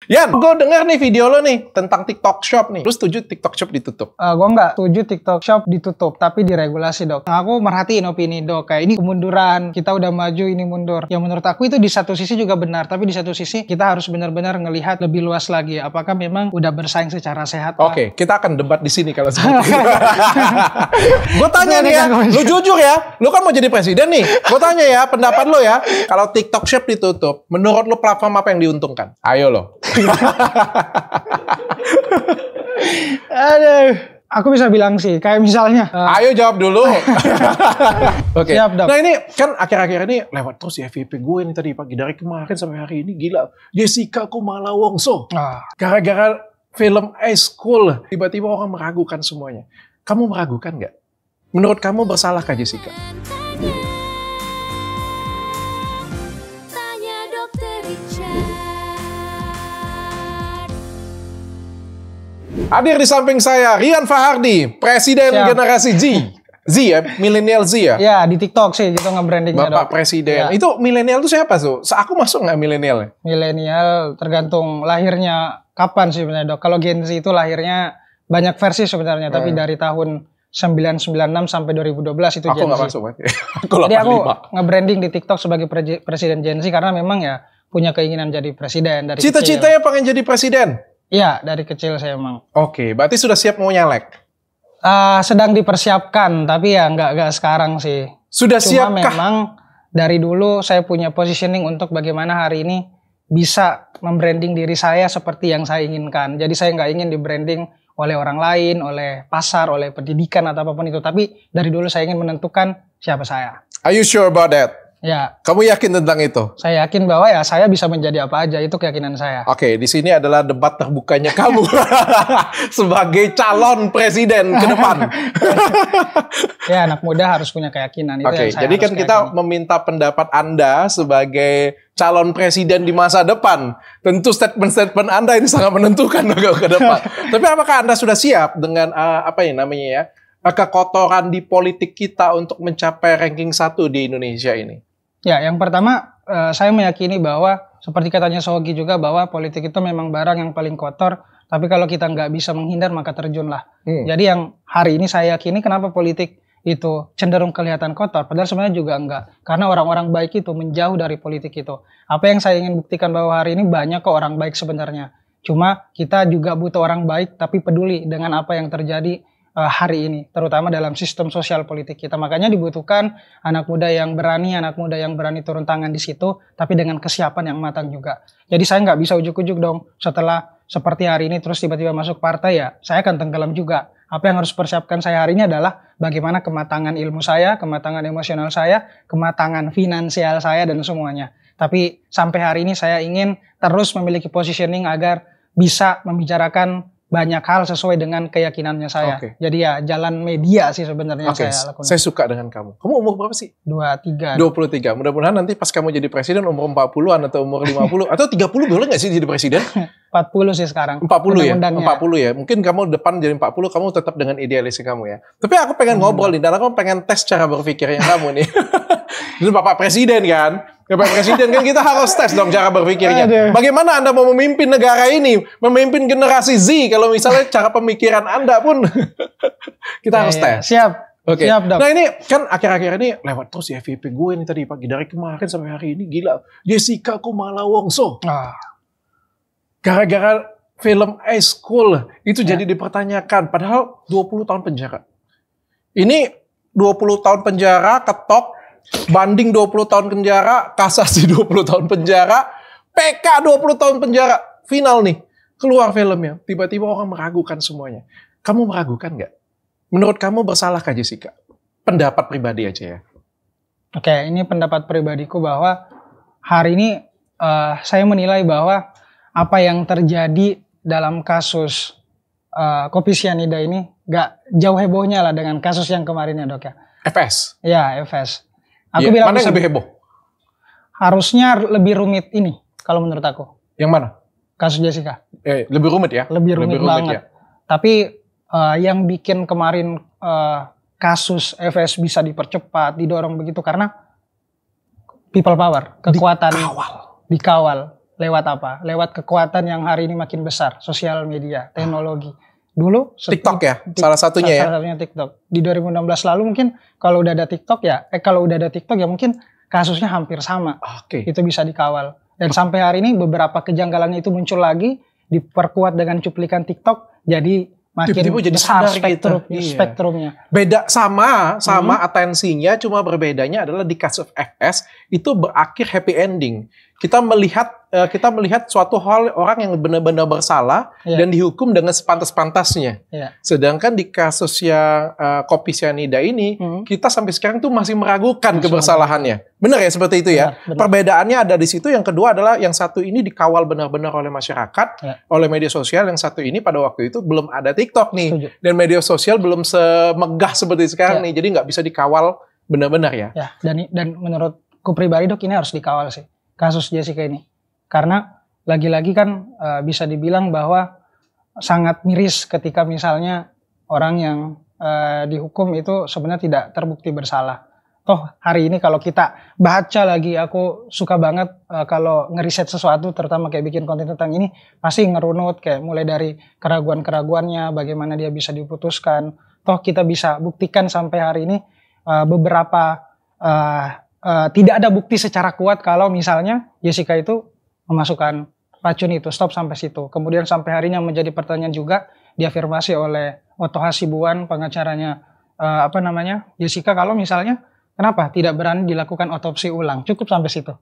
Yan, gue denger nih video lo nih tentang TikTok Shop nih. Lu setuju TikTok Shop ditutup? Gue nggak setuju TikTok Shop ditutup, tapi diregulasi, Dok. Nah, aku merhatiin opini Dok, kayak ini kemunduran, kita udah maju, ini mundur. Yang menurut aku itu di satu sisi juga benar, tapi di satu sisi kita harus benar-benar ngelihat lebih luas lagi. Apakah memang udah bersaing secara sehat? Oke, kita akan debat di sini kalau seperti itu. Gue tanya nih ya, lu jujur ya, lu kan mau jadi presiden nih. Gue tanya ya, pendapat lo ya, kalau TikTok Shop ditutup, menurut lo platform apa yang diuntungkan? Ayo lo. Aduh, aku bisa bilang sih, kayak misalnya. Ayo jawab dulu. Oke. Siap, Dok. Nah ini kan akhir-akhir ini lewat terus ya FYP gue nih tadi pagi dari kemarin sampai hari ini gila. Jessica Kumala Wongso. Gara-gara film High School tiba-tiba orang meragukan semuanya. Kamu meragukan nggak? Menurut kamu bersalahkah Jessica? Hadir di samping saya Rian Fahardi, Presiden Generasi Z. Z ya, Millennial Z ya? Ya, di TikTok sih gitu nge-brandingnya, Bapak Dok. Presiden. Ya. Itu milenial itu siapa tuh? Aku masuk nggak milenial? Milenial tergantung lahirnya kapan sih sebenarnya, Dok. Kalau Gen Z itu lahirnya banyak versi sebenarnya, tapi dari tahun 996 sampai 2012 itu Gen Z. Aku nggak masuk, aku 85. Jadi aku nge-branding di TikTok sebagai Presiden Gen Z karena memang ya punya keinginan jadi presiden dari Cita-citanya pengen jadi presiden? Iya, dari kecil saya emang. Oke, berarti sudah siap mau nyalek? Sedang dipersiapkan, tapi ya nggak sekarang sih. Sudah siap kah? Memang dari dulu saya punya positioning untuk bagaimana hari ini bisa membranding diri saya seperti yang saya inginkan. Jadi saya nggak ingin di-branding oleh orang lain, oleh pasar, oleh pendidikan atau apapun itu. Tapi dari dulu saya ingin menentukan siapa saya. Are you sure about that? Ya. Kamu yakin tentang itu? Saya yakin bahwa ya saya bisa menjadi apa aja, itu keyakinan saya. Oke, di sini adalah debat terbukanya kamu sebagai calon presiden ke depan. Ya, anak muda harus punya keyakinan. Oke, jadi kan kita meminta pendapat Anda sebagai calon presiden di masa depan. Tentu statement-statement Anda ini sangat menentukan ke depan. Tapi apakah Anda sudah siap dengan kekotoran di politik kita untuk mencapai ranking 1 di Indonesia ini? Ya, yang pertama saya meyakini bahwa seperti katanya Sogi juga bahwa politik itu memang barang yang paling kotor, tapi kalau kita nggak bisa menghindar maka terjunlah. Jadi yang hari ini saya yakini kenapa politik itu cenderung kelihatan kotor, padahal sebenarnya juga enggak. Karena orang-orang baik itu menjauh dari politik itu. Apa yang saya ingin buktikan bahwa hari ini banyak kok orang baik sebenarnya. Cuma kita juga butuh orang baik tapi peduli dengan apa yang terjadi hari ini, terutama dalam sistem sosial politik kita. Makanya dibutuhkan anak muda yang berani turun tangan di situ, tapi dengan kesiapan yang matang juga. Jadi saya nggak bisa ujuk-ujuk dong, setelah seperti hari ini terus tiba-tiba masuk partai ya, saya akan tenggelam juga. Apa yang harus persiapkan saya hari ini adalah bagaimana kematangan ilmu saya, kematangan emosional saya, kematangan finansial saya, dan semuanya. Tapi sampai hari ini saya ingin terus memiliki positioning agar bisa membicarakan banyak hal sesuai dengan keyakinannya saya. Jadi ya jalan media sih sebenarnya saya lakukan. Saya suka dengan kamu. Kamu umur berapa sih? 23. 23. Mudah-mudahan nanti pas kamu jadi presiden umur 40-an atau umur 50 atau 30 boleh nggak sih jadi presiden? 40 sih sekarang. 40 ya? 40 ya. Mungkin kamu depan jadi 40, kamu tetap dengan idealis kamu ya. Tapi aku pengen ngobrol nih, dan aku pengen tes cara berpikirnya kamu nih. Itu Bapak Presiden kan? Bapak Presiden kan kita harus tes dong cara berpikirnya. Bagaimana Anda mau memimpin negara ini? Memimpin generasi Z kalau misalnya cara pemikiran Anda pun kita harus tes. Siap. Siap, Dok. Nah ini kan akhir-akhir ini lewat terus ya FYP gue nih tadi pagi dari kemarin sampai hari ini gila. Jessica Kumala Wongso. Gara-gara film High School itu jadi dipertanyakan. Padahal 20 tahun penjara. Ini 20 tahun penjara, ketok, banding 20 tahun penjara, kasasi 20 tahun penjara, PK 20 tahun penjara. Final nih, keluar filmnya. Tiba-tiba orang meragukan semuanya. Kamu meragukan nggak? Menurut kamu bersalahkah Jessica? Pendapat pribadi aja ya. Oke, ini pendapat pribadiku bahwa hari ini saya menilai bahwa apa yang terjadi dalam kasus kopi sianida ini gak jauh hebohnya lah dengan kasus yang kemarin ya, Dok ya. FS? Ya, FS. Aku bilang mana yang lebih heboh? Harusnya lebih rumit ini, kalau menurut aku. Yang mana? Kasus Jessica. Lebih rumit ya? Lebih rumit banget. Ya? Tapi yang bikin kemarin kasus FS bisa dipercepat, didorong begitu karena people power, kekuatan dikawal. lewat apa? Lewat kekuatan yang hari ini makin besar, sosial media, teknologi. Dulu TikTok ya, salah satunya ya. Salah satunya TikTok. Di 2016 lalu mungkin kalau udah ada TikTok ya mungkin kasusnya hampir sama. Oke. Itu bisa dikawal. Dan sampai hari ini beberapa kejanggalan itu muncul lagi, diperkuat dengan cuplikan TikTok, jadi makin tiba-tiba jadi besar sadar gitu. spektrumnya. Beda sama atensinya, cuma berbedanya adalah di kasus FS itu berakhir happy ending. Kita melihat suatu hal orang yang benar-benar bersalah dan dihukum dengan sepantas-pantasnya. Sedangkan di kasus yang kopi sianida ini kita sampai sekarang tuh masih meragukan kebersalahannya. Benar ya seperti itu ya. Benar. Perbedaannya ada di situ. Yang kedua adalah yang satu ini dikawal benar-benar oleh masyarakat, oleh media sosial. Yang satu ini pada waktu itu belum ada TikTok nih. Setuju. Dan media sosial belum semegah seperti sekarang nih. Jadi nggak bisa dikawal benar-benar ya. Dan menurutku pribadi Dok, ini harus dikawal sih. Kasus Jessica ini. Karena lagi-lagi kan bisa dibilang bahwa sangat miris ketika misalnya orang yang dihukum itu sebenarnya tidak terbukti bersalah. Toh hari ini kalau kita baca lagi, aku suka banget kalau ngeriset sesuatu, terutama kayak bikin konten tentang ini, pasti ngerunut kayak mulai dari keraguan-keraguannya, bagaimana dia bisa diputuskan. Toh kita bisa buktikan sampai hari ini beberapa tidak ada bukti secara kuat kalau misalnya Jessica itu memasukkan racun itu, stop sampai situ. Kemudian sampai hari ini yang menjadi pertanyaan juga diafirmasi oleh Otto Hasibuan, pengacaranya Jessica, kalau misalnya kenapa tidak berani dilakukan otopsi ulang, cukup sampai situ.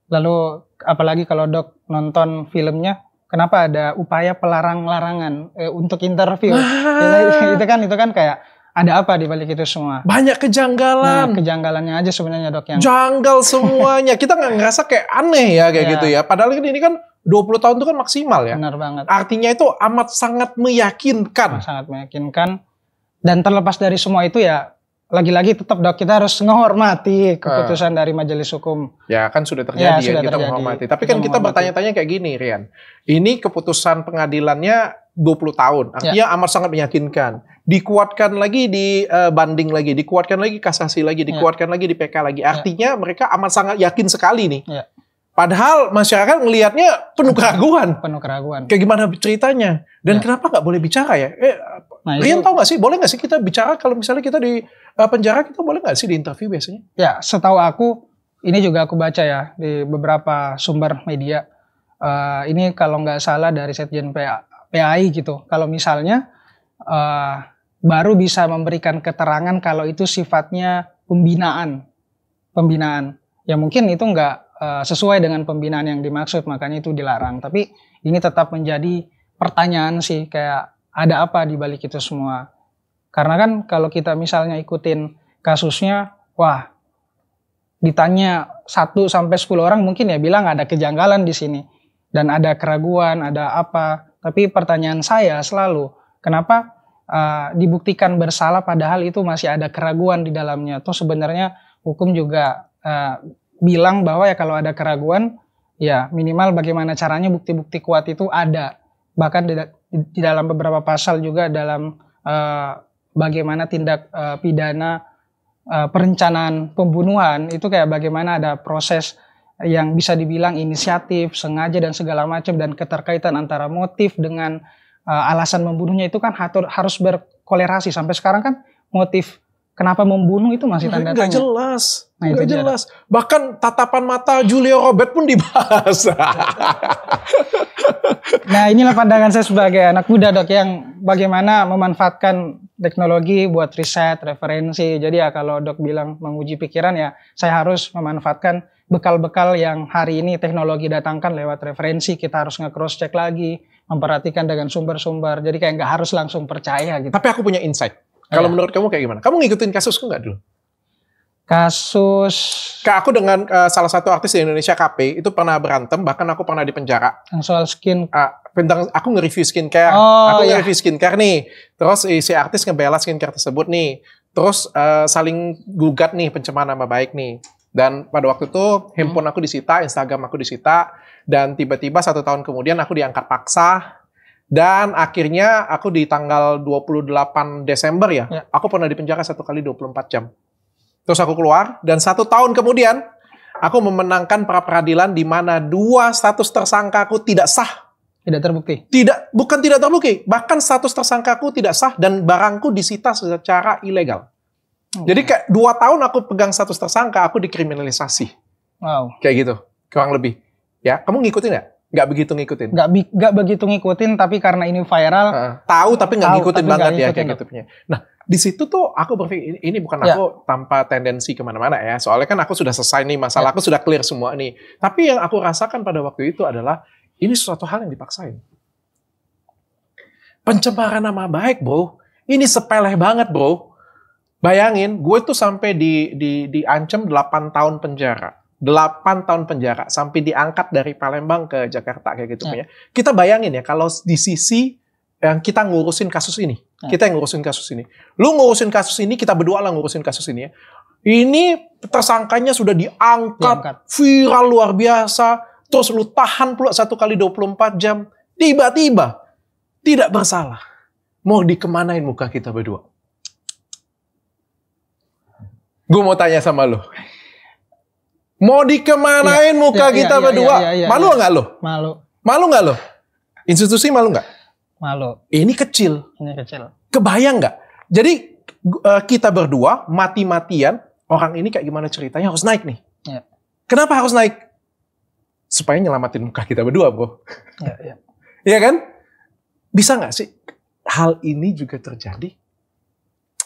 Lalu apalagi kalau Dok nonton filmnya, kenapa ada upaya pelarang-larangan untuk interview? Itu kan kayak ada apa di balik itu semua? Banyak kejanggalan. Nah, kejanggalannya aja sebenarnya Dok yang janggal semuanya. Kita nggak ngerasa kayak aneh ya kayak gitu ya. Padahal ini kan 20 tahun itu kan maksimal ya. Benar banget. Artinya itu amat sangat meyakinkan. Sangat meyakinkan. Dan terlepas dari semua itu ya, lagi-lagi tetap Dok, kita harus menghormati keputusan dari majelis hukum. Ya kan sudah terjadi kita menghormati. Tapi kan kita bertanya-tanya kayak gini, Rian. Ini keputusan pengadilannya 20 tahun. Artinya amat sangat meyakinkan. Dikuatkan lagi di banding lagi, dikuatkan lagi kasasi lagi, dikuatkan lagi di PK lagi. Artinya mereka amat sangat yakin sekali nih. Padahal masyarakat ngelihatnya penuh keraguan. Kayak gimana ceritanya? Dan kenapa nggak boleh bicara ya? Rian tahu nggak sih, boleh nggak sih kita bicara kalau misalnya kita di penjara, kita boleh nggak sih di interview biasanya? Ya, setahu aku, ini juga aku baca ya di beberapa sumber media. Ini kalau nggak salah dari Setjen PAI gitu. Kalau misalnya baru bisa memberikan keterangan kalau itu sifatnya pembinaan. Ya mungkin itu nggak sesuai dengan pembinaan yang dimaksud, makanya itu dilarang. Tapi ini tetap menjadi pertanyaan sih, kayak ada apa di balik itu semua. Karena kan kalau kita misalnya ikutin kasusnya, wah ditanya 1 sampai 10 orang mungkin ya bilang ada kejanggalan di sini. Dan ada keraguan, ada apa. Tapi pertanyaan saya selalu, kenapa dibuktikan bersalah padahal itu masih ada keraguan di dalamnya? Toh sebenarnya hukum juga bilang bahwa ya kalau ada keraguan, ya minimal bagaimana caranya bukti-bukti kuat itu ada. Bahkan di dalam beberapa pasal juga dalam bagaimana tindak pidana perencanaan pembunuhan itu kayak bagaimana ada proses yang bisa dibilang inisiatif, sengaja dan segala macam, dan keterkaitan antara motif dengan alasan membunuhnya itu kan harus berkolerasi. Sampai sekarang kan motif kenapa membunuh itu masih tanda tanya. Nggak jelas. Nggak jelas. Bahkan tatapan mata Julia Robert pun dibahas. Nah inilah pandangan saya sebagai anak muda Dok, yang bagaimana memanfaatkan teknologi buat riset, referensi. Jadi ya kalau Dok bilang menguji pikiran, ya saya harus memanfaatkan bekal-bekal yang hari ini teknologi datangkan lewat referensi. Kita harus nge-cross check lagi, memperhatikan dengan sumber-sumber. Jadi kayak nggak harus langsung percaya gitu. Tapi aku punya insight. Kalau menurut kamu kayak gimana? Kamu ngikutin kasusku nggak dulu? Kasus... Aku dengan salah satu artis di Indonesia, KP, itu pernah berantem, bahkan aku pernah dipenjara. Yang soal skin... Tentang aku nge-review skincare. Nge-review skincare nih. Terus si artis ngebela skincare tersebut nih. Terus saling gugat nih, pencemaran nama baik nih. Dan pada waktu itu handphone aku disita, Instagram aku disita. Dan tiba-tiba 1 tahun kemudian aku diangkat paksa. Dan akhirnya aku di tanggal 28 Desember aku pernah dipenjara 1 kali 24 jam. Terus aku keluar, dan 1 tahun kemudian aku memenangkan pra peradilan di mana 2 status tersangkaku tidak sah. Tidak terbukti. Bukan tidak terbukti, bahkan status tersangkaku tidak sah dan barangku disita secara ilegal. Jadi kayak 2 tahun aku pegang status tersangka, aku dikriminalisasi. Wow. Kayak gitu, kurang lebih. Ya, kamu ngikutin nggak? Nggak begitu ngikutin. Nggak begitu ngikutin, tapi karena ini viral. Tahu tapi nggak ngikutin tapi banget nggak ya ngikutin. kayak gitu. Nah, di situ tuh aku berpikir ini bukan aku tanpa tendensi kemana-mana ya. Soalnya kan aku sudah selesai nih masalah, aku sudah clear semua nih. Tapi yang aku rasakan pada waktu itu adalah ini sesuatu hal yang dipaksain. Pencemaran nama baik, bro. Ini sepele banget, bro. Bayangin, gue tuh sampai diancam 8 tahun penjara. 8 tahun penjara. Sampai diangkat dari Palembang ke Jakarta kayak gitu. Ya. Kita bayangin ya, kalau di sisi yang kita ngurusin kasus ini. Kita yang ngurusin kasus ini. Lu ngurusin kasus ini, kita berdua lah ngurusin kasus ini ya. Ini tersangkanya sudah diangkat. Viral luar biasa. Terus lu tahan pula 1 kali 24 jam. Tiba-tiba tidak bersalah. Mau dikemanain muka kita berdua? Gue mau tanya sama lo. Mau dikemanain muka kita berdua? Malu nggak lo? Malu. Malu nggak lo? Institusi malu nggak? Malu. Ini kecil. Kebayang nggak? Jadi kita berdua mati-matian. Orang ini kayak gimana ceritanya harus naik nih. Ya. Kenapa harus naik? Supaya nyelamatin muka kita berdua, bro. Iya kan? Bisa nggak sih hal ini juga terjadi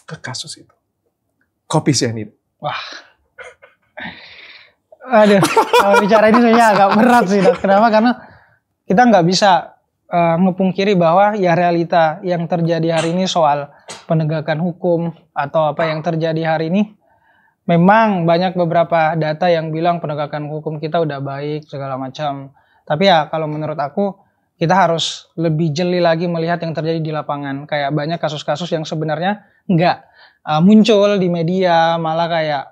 ke kasus itu? Kopi cyanida. Wah. Aduh, kalau bicara ini sebenarnya agak berat sih, Dok. Kenapa? Karena kita nggak bisa ngepungkiri bahwa ya realita yang terjadi hari ini soal penegakan hukum atau apa yang terjadi hari ini, memang banyak beberapa data yang bilang penegakan hukum kita udah baik segala macam. Tapi ya kalau menurut aku kita harus lebih jeli lagi melihat yang terjadi di lapangan. Kayak banyak kasus-kasus yang sebenarnya nggak muncul di media, malah kayak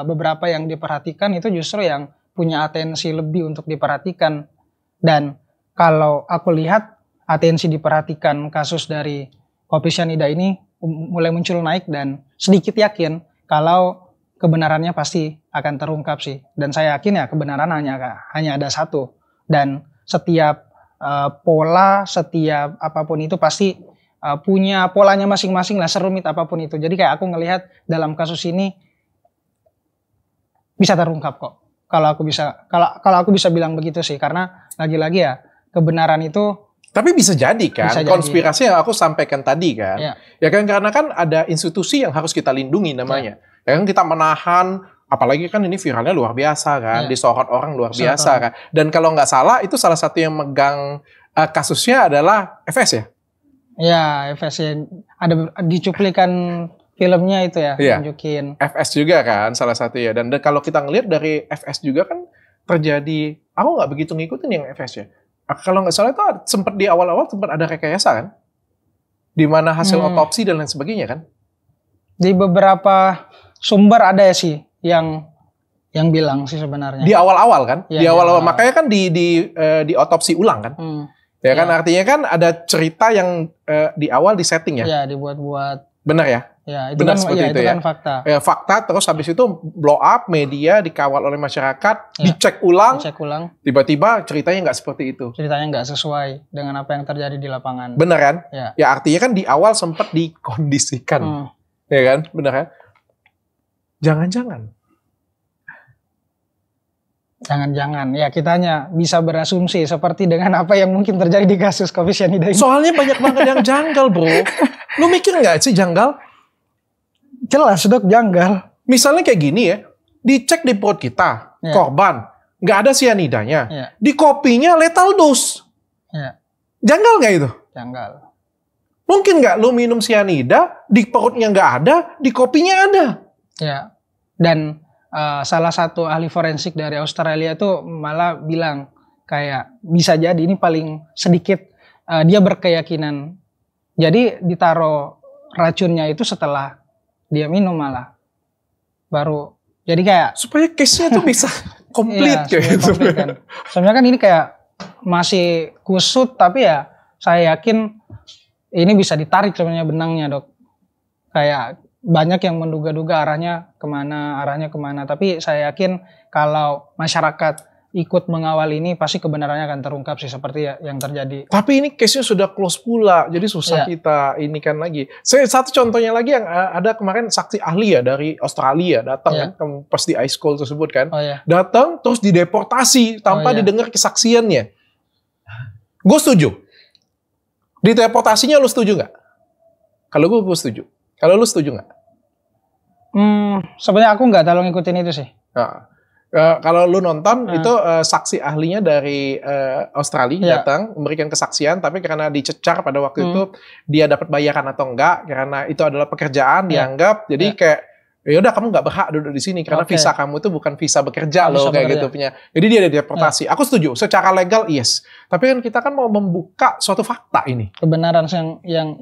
beberapa yang diperhatikan itu justru yang punya atensi lebih untuk diperhatikan. Dan kalau aku lihat atensi diperhatikan kasus dari kopi cyanida ini mulai muncul naik dan sedikit yakin kalau kebenarannya pasti akan terungkap sih. Dan saya yakin ya kebenaran hanya ada satu. Dan setiap pola, setiap apapun itu pasti punya polanya masing-masing lah, serumit apapun itu. Jadi kayak aku ngelihat dalam kasus ini bisa terungkap kok. Kalau aku bisa bilang begitu sih, karena lagi-lagi ya kebenaran itu. Tapi bisa jadi kan, bisa konspirasi yang aku sampaikan tadi kan. Ya kan karena kan ada institusi yang harus kita lindungi namanya. Ya kan kita menahan, apalagi kan ini viralnya luar biasa kan, disorot orang luar biasa kan. Dan kalau nggak salah itu salah satu yang megang kasusnya adalah FS ya. Ya, FS ya. Ada di cuplikan filmnya itu ya, tunjukin. FS juga kan salah satu ya. Dan kalau kita ngelihat dari FS juga kan terjadi, aku nggak begitu ngikutin yang FS ya. Kalau nggak salah itu sempat di awal-awal sempat ada rekayasa kan, di mana hasil otopsi dan lain sebagainya kan. Di beberapa sumber ada ya sih yang bilang sih sebenarnya. Di awal-awal kan, di awal-awal makanya kan di otopsi ulang kan. Ya kan artinya kan ada cerita yang di awal disetting ya. Iya, dibuat-buat. Benar ya? Ya, itu benar kan, seperti itu kan fakta. Ya, fakta terus habis itu blow up, media dikawal oleh masyarakat, dicek ulang. Tiba-tiba ceritanya nggak seperti itu. Ceritanya nggak sesuai dengan apa yang terjadi di lapangan. Benar kan? Ya artinya kan di awal sempat dikondisikan. Ya kan? Benar kan? Jangan-jangan ya kita hanya bisa berasumsi seperti dengan apa yang mungkin terjadi di kasus kopi cyanida ini. Soalnya banyak banget yang janggal, bro. Lu mikir nggak sih janggal? Jelas, Dok, janggal. Misalnya kayak gini ya, dicek di perut kita, korban, nggak ada cyanidanya. Di kopinya lethal dose. Janggal nggak itu? Janggal. Mungkin nggak lu minum cyanida, di perutnya nggak ada, di kopinya ada. Ya, dan salah satu ahli forensik dari Australia tuh malah bilang kayak bisa jadi ini paling sedikit dia berkeyakinan. Jadi ditaruh racunnya itu setelah dia minum malah baru. Jadi kayak supaya case-nya tuh bisa komplit kayak gitu. Kan. Sebenarnya kan ini kayak masih kusut tapi ya saya yakin ini bisa ditarik sebenarnya benangnya, Dok. Kayak banyak yang menduga-duga arahnya kemana. Tapi saya yakin kalau masyarakat ikut mengawal ini pasti kebenarannya akan terungkap sih seperti yang terjadi. Tapi ini case-nya sudah close pula, jadi susah kita ini kan lagi. Satu contohnya lagi yang ada kemarin saksi ahli ya dari Australia datang kan, pas di high school tersebut kan, datang terus dideportasi tanpa didengar kesaksiannya. Gue setuju. Dideportasinya lu setuju nggak? Kalau gue setuju. Kalau lu setuju nggak? Sebenarnya aku nggak terlalu ngikutin itu sih. Nah. Kalau lu nonton itu saksi ahlinya dari Australia datang memberikan kesaksian, tapi karena dicecar pada waktu itu dia dapat bayaran atau enggak, karena itu adalah pekerjaan dianggap, jadi kayak ya udah kamu nggak berhak duduk di sini karena visa kamu itu bukan visa bekerja loh kayak gitu punya. Jadi dia deportasi. Aku setuju secara legal yes. Tapi kan kita kan mau membuka suatu fakta ini. Kebenaran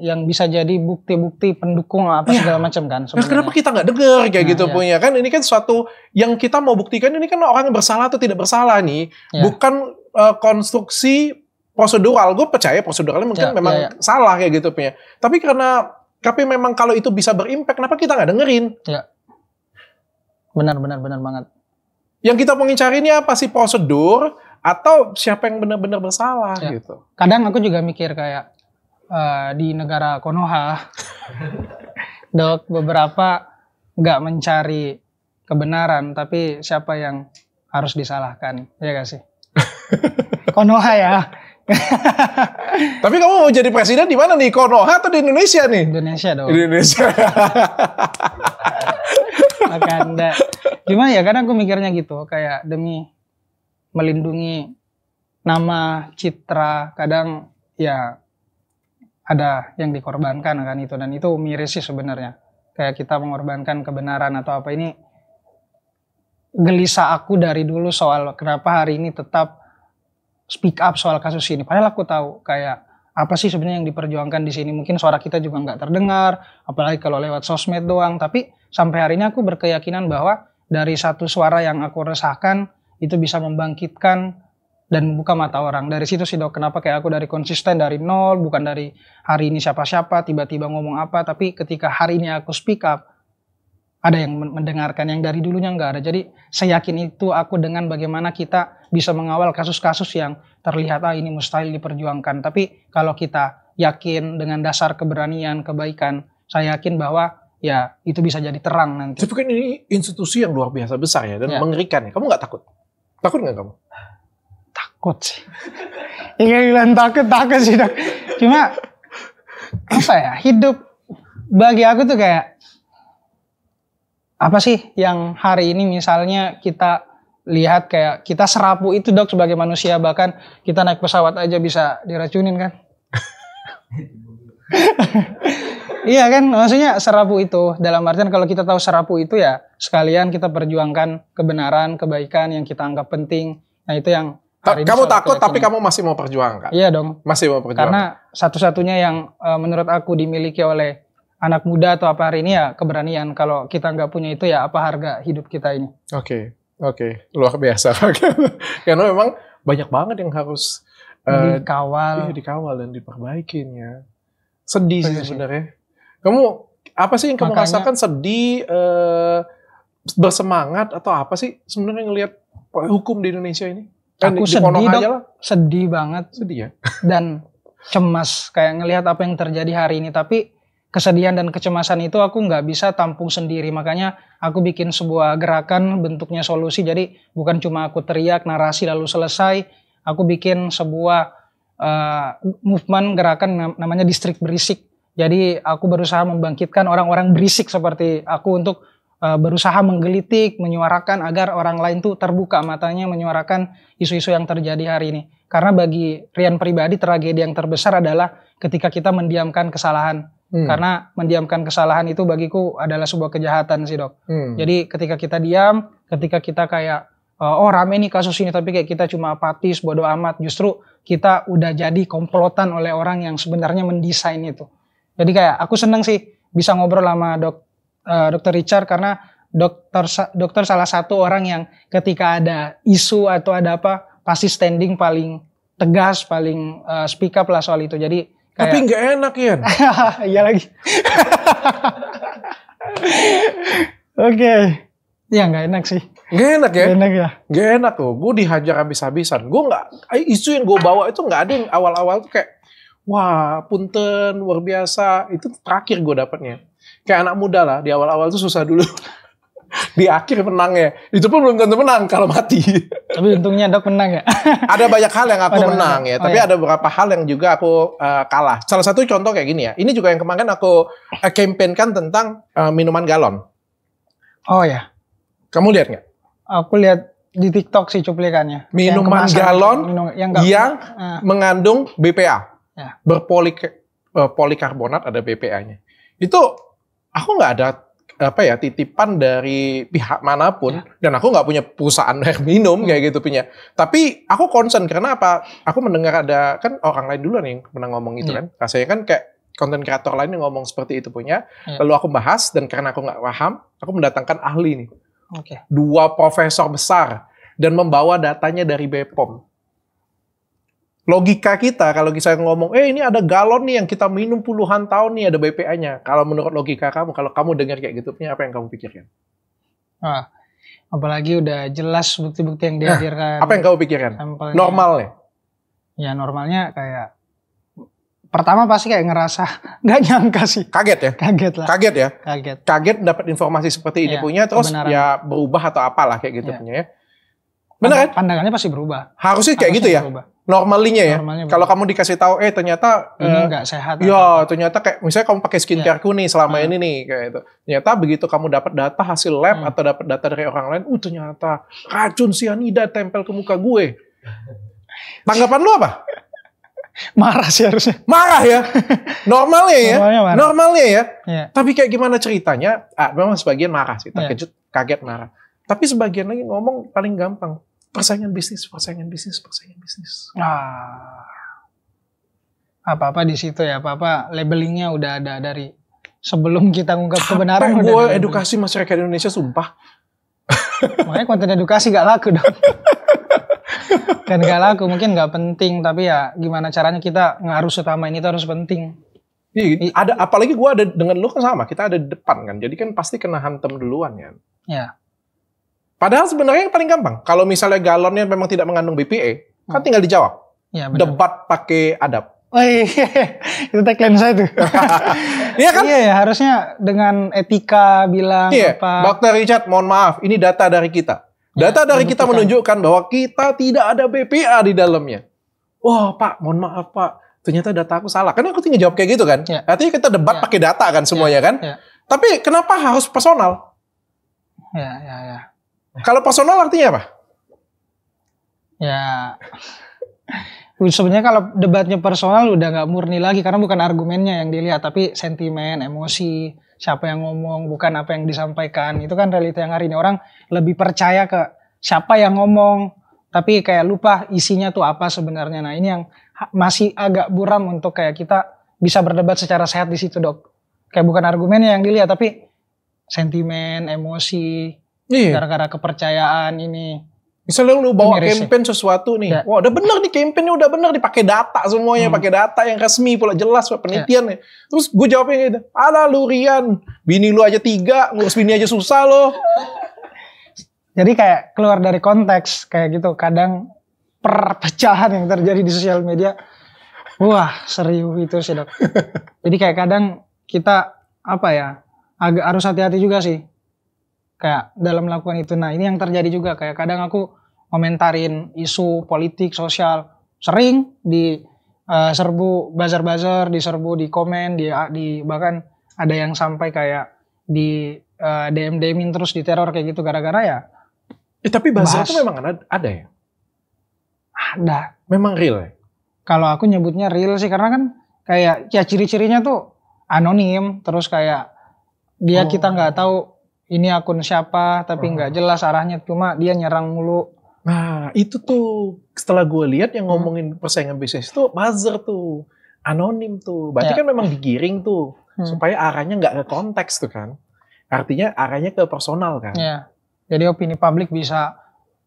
yang bisa jadi bukti-bukti pendukung apa segala macam kan. Nah, kenapa kita nggak dengar kayak gitu punya kan? Ini kan suatu yang kita mau buktikan ini kan orang yang bersalah atau tidak bersalah nih, bukan konstruksi prosedural. Gue percaya proseduralnya mungkin memang salah kayak gitu punya. Tapi memang kalau itu bisa berimpact, kenapa kita nggak dengerin? Ya. Benar banget. Yang kita mau cari ini apa sih, prosedur atau siapa yang benar-benar bersalah gitu. Kadang aku juga mikir kayak di negara Konoha, Dok, beberapa nggak mencari kebenaran, tapi siapa yang harus disalahkan, ya gak sih? Konoha ya. Tapi kamu mau jadi presiden di mana nih? Konoha atau di Indonesia nih? Indonesia dong. Indonesia. Makanya, cuma ya kadang aku mikirnya gitu, kayak demi melindungi nama, citra, kadang ya ada yang dikorbankan kan itu, dan itu miris sih sebenarnya. Kayak kita mengorbankan kebenaran atau apa, ini gelisah aku dari dulu soal kenapa hari ini tetap speak up soal kasus ini. Padahal aku tahu kayak apa sih sebenarnya yang diperjuangkan di sini. Mungkin suara kita juga nggak terdengar, apalagi kalau lewat sosmed doang. Tapi sampai hari ini aku berkeyakinan bahwa dari satu suara yang aku resahkan itu bisa membangkitkan dan membuka mata orang. Dari situ sih Dok, kenapa kayak aku dari konsisten dari nol, bukan dari hari ini siapa-siapa tiba-tiba ngomong apa, tapi ketika hari ini aku speak up, ada yang mendengarkan, yang dari dulunya nggak ada. Jadi saya yakin itu aku dengan bagaimana kita bisa mengawal kasus-kasus yang terlihat ini mustahil diperjuangkan. Tapi kalau kita yakin dengan dasar keberanian, kebaikan, saya yakin bahwa ya itu bisa jadi terang nanti. Tapi kan ini institusi yang luar biasa besar ya, dan mengerikan ya. Kamu nggak takut? Takut nggak kamu? Takut sih. Ya bilang takut sih Dok. Cuma apa ya, hidup bagi aku tuh kayak apa sih yang hari ini misalnya kita lihat kayak kita serapu itu Dok sebagai manusia, bahkan kita naik pesawat aja bisa diracunin kan. Iya kan, maksudnya serapu itu dalam artian kalau kita tahu serapu itu ya sekalian kita perjuangkan kebenaran, kebaikan yang kita anggap penting. Nah itu yang kamu takut tapi kamu masih mau perjuangkan. Iya dong. Masih mau perjuangkan. Karena satu-satunya yang menurut aku dimiliki oleh anak muda atau apa hari ini ya keberanian. Kalau kita nggak punya itu ya apa harga hidup kita ini. Oke. Luar biasa. Karena memang banyak banget yang harus dikawal dan diperbaikin ya. Sedih sih sebenarnya. Kamu apa sih yang kamu rasakan, sedih, bersemangat atau apa sih sebenarnya ngelihat hukum di Indonesia ini? Aku sedih Dok, sedih banget. Sedih ya. Dan cemas kayak ngelihat apa yang terjadi hari ini. Tapi kesedihan dan kecemasan itu aku nggak bisa tampung sendiri. Makanya aku bikin sebuah gerakan bentuknya solusi. Jadi bukan cuma aku teriak narasi lalu selesai. Aku bikin sebuah movement gerakan namanya Distrik Berisik. Jadi aku berusaha membangkitkan orang-orang berisik seperti aku untuk berusaha menggelitik, menyuarakan agar orang lain tuh terbuka matanya menyuarakan isu-isu yang terjadi hari ini. Karena bagi Rian pribadi tragedi yang terbesar adalah ketika kita mendiamkan kesalahan. Karena mendiamkan kesalahan itu bagiku adalah sebuah kejahatan sih Dok. Jadi ketika kita diam, ketika kita kayak rame nih kasus ini tapi kayak kita cuma apatis, bodo amat, justru kita udah jadi komplotan oleh orang yang sebenarnya mendesain itu. Jadi kayak aku seneng sih bisa ngobrol sama Dr. Richard karena dokter salah satu orang yang ketika ada isu atau ada apa pasti standing paling tegas, paling speak up lah soal itu. Jadi kayak, tapi nggak enak ya. Iya lagi. Oke. Ya nggak enak sih. Gak enak ya? Gak enak ya? Gak enak tuh. Gue dihajar habis-habisan. Gue nggak, isu yang gue bawa itu nggak ada yang awal-awal tuh kayak, wah punten luar biasa. Itu terakhir gue dapetnya. Kayak anak muda lah. Di awal-awal tuh susah dulu. Di akhir menangnya. Itu pun belum tentu menang kalau mati. Tapi untungnya Dok menang ya? Ada banyak hal yang aku menang ya. Tapi ya. ada beberapa hal yang juga aku kalah. Salah satu contoh kayak gini ya. Ini juga yang kemarin aku campaignkan tentang minuman galon. Oh ya. Kamu lihat nggak? Aku lihat di TikTok sih cuplikannya. Minuman galon yang mengandung BPA. Ya. Berpolikarbonat ada BPA-nya. Itu aku nggak ada titipan dari pihak manapun dan aku nggak punya perusahaan air minum kayak gitu punya. Tapi aku concern karena apa? Aku mendengar ada kan orang lain duluan yang pernah ngomong itu kan. Rasanya kan kayak konten kreator lain yang ngomong seperti itu punya. Lalu aku bahas dan karena aku nggak paham, aku mendatangkan ahli nih. 2 profesor besar dan membawa datanya dari BPOM. Logika kita kalau kita ngomong, ini ada galon nih yang kita minum puluhan tahun nih ada BPA-nya. Kalau menurut logika kamu, kalau kamu dengar kayak gitu, apa yang kamu pikirkan? Apalagi udah jelas bukti-bukti yang dihadirkan. Apa yang kamu pikirkan? Normalnya? Ya normalnya kayak, pertama pasti kayak ngerasa nggak nyangka sih. Kaget ya? Kaget lah. Kaget ya? Kaget. Kaget dapat informasi seperti ini punya, terus ya berubah atau apalah kayak gitu punya ya. Benar kan? Pandangannya pasti berubah. Harusnya kayak gitu ya? Berubah. Normalinya ya. Kalau kamu dikasih tahu, ternyata ini nggak sehat. Ya, ternyata kayak misalnya kamu pakai skincare nih selama ini nih kayak itu. Ternyata begitu kamu dapat data hasil lab atau dapat data dari orang lain, ternyata racun sianida tempel ke muka gue. Tanggapan lu apa? Marah sih harusnya. Marah ya. Normalnya ya. Normalnya ya. Tapi kayak gimana ceritanya? Memang sebagian marah sih, terkejut, kaget, marah. Tapi sebagian lagi ngomong paling gampang. Persaingan bisnis. Apa-apa di situ ya, apa-apa labelingnya udah ada dari sebelum kita ngungkap kebenaran. Gue edukasi masyarakat Indonesia, sumpah. Makanya konten edukasi gak laku dong. Dan gak laku, mungkin gak penting, tapi ya gimana caranya kita harus utamain itu harus penting. Iya, apalagi gue ada dengan lu kan sama, kita ada di depan kan, jadi kan pasti kena hantam duluan kan. Ya. Padahal sebenarnya yang paling gampang, kalau misalnya galonnya memang tidak mengandung BPA, kan tinggal dijawab. Ya, debat pakai adab. Itu tagline saya tuh. Iya kan? Iya ya, harusnya dengan etika bilang apa. Dr. Richard, mohon maaf, ini data dari kita. Data dari kita menunjukkan bahwa kita tidak ada BPA di dalamnya. Wah Pak, mohon maaf Pak, ternyata data aku salah. Karena aku tinggal jawab kayak gitu kan. Artinya kita debat pakai data kan semuanya kan. Tapi kenapa harus personal? Ya. Kalau personal artinya apa? Ya, sebenarnya kalau debatnya personal udah nggak murni lagi karena bukan argumennya yang dilihat, tapi sentimen, emosi, siapa yang ngomong, bukan apa yang disampaikan. Itu kan realita yang hari ini orang lebih percaya ke siapa yang ngomong, tapi kayak lupa isinya tuh apa sebenarnya. Nah ini yang masih agak buram untuk kayak kita bisa berdebat secara sehat di situ Dok. Kayak bukan argumennya yang dilihat, tapi sentimen, emosi. Gara-gara kepercayaan ini. Misalnya lu bawa campaign sesuatu nih. Wah udah bener nih campaignnya, udah bener dipakai data semuanya. Pakai data yang resmi pula, jelas penelitian. Terus gue jawabnya gitu. Alah lu Rian, bini lu aja 3, ngurus bini aja susah lo. Jadi kayak keluar dari konteks kayak gitu. Kadang perpecahan yang terjadi di sosial media. Wah serius itu sih Dok. Jadi kayak kadang kita agak harus hati-hati juga sih. Kayak dalam melakukan itu. Nah ini yang terjadi juga. Kayak kadang aku komentarin isu politik, sosial. Sering di serbu buzzer-buzzer, diserbu di komen, bahkan ada yang sampai kayak di DM-in terus di teror kayak gitu. Gara-gara ya. Tapi buzzer itu memang ada ya? Ada. Memang real ya? Kalau aku nyebutnya real sih. Karena kan kayak ya ciri-cirinya tuh anonim. Terus kayak dia kita nggak tahu ini akun siapa, tapi nggak jelas arahnya, cuma dia nyerang mulu. Nah, itu tuh setelah gue lihat yang ngomongin persaingan bisnis itu buzzer tuh, anonim tuh. Berarti kan memang digiring tuh, supaya arahnya nggak ke konteks tuh kan. Artinya arahnya ke personal kan. Ya, jadi opini publik bisa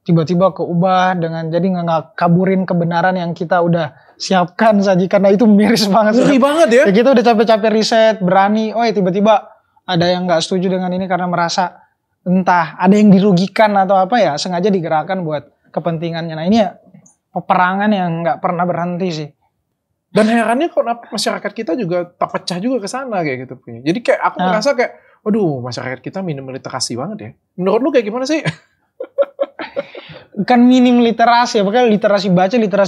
tiba-tiba keubah dengan jadi nggak kaburin kebenaran yang kita udah siapkan saja. Karena itu miris banget. Ngeri banget ya. Ya kita udah capek-capek riset, berani, tiba-tiba ada yang nggak setuju dengan ini karena merasa entah ada yang dirugikan atau apa ya, sengaja digerakkan buat kepentingannya. Nah ini ya peperangan yang nggak pernah berhenti sih. Dan herannya kok masyarakat kita juga terpecah juga ke sana kayak gitu. Jadi kayak aku merasa kayak, waduh masyarakat kita minim literasi banget ya. Menurut lu kayak gimana sih? Kan minim literasi, apakah literasi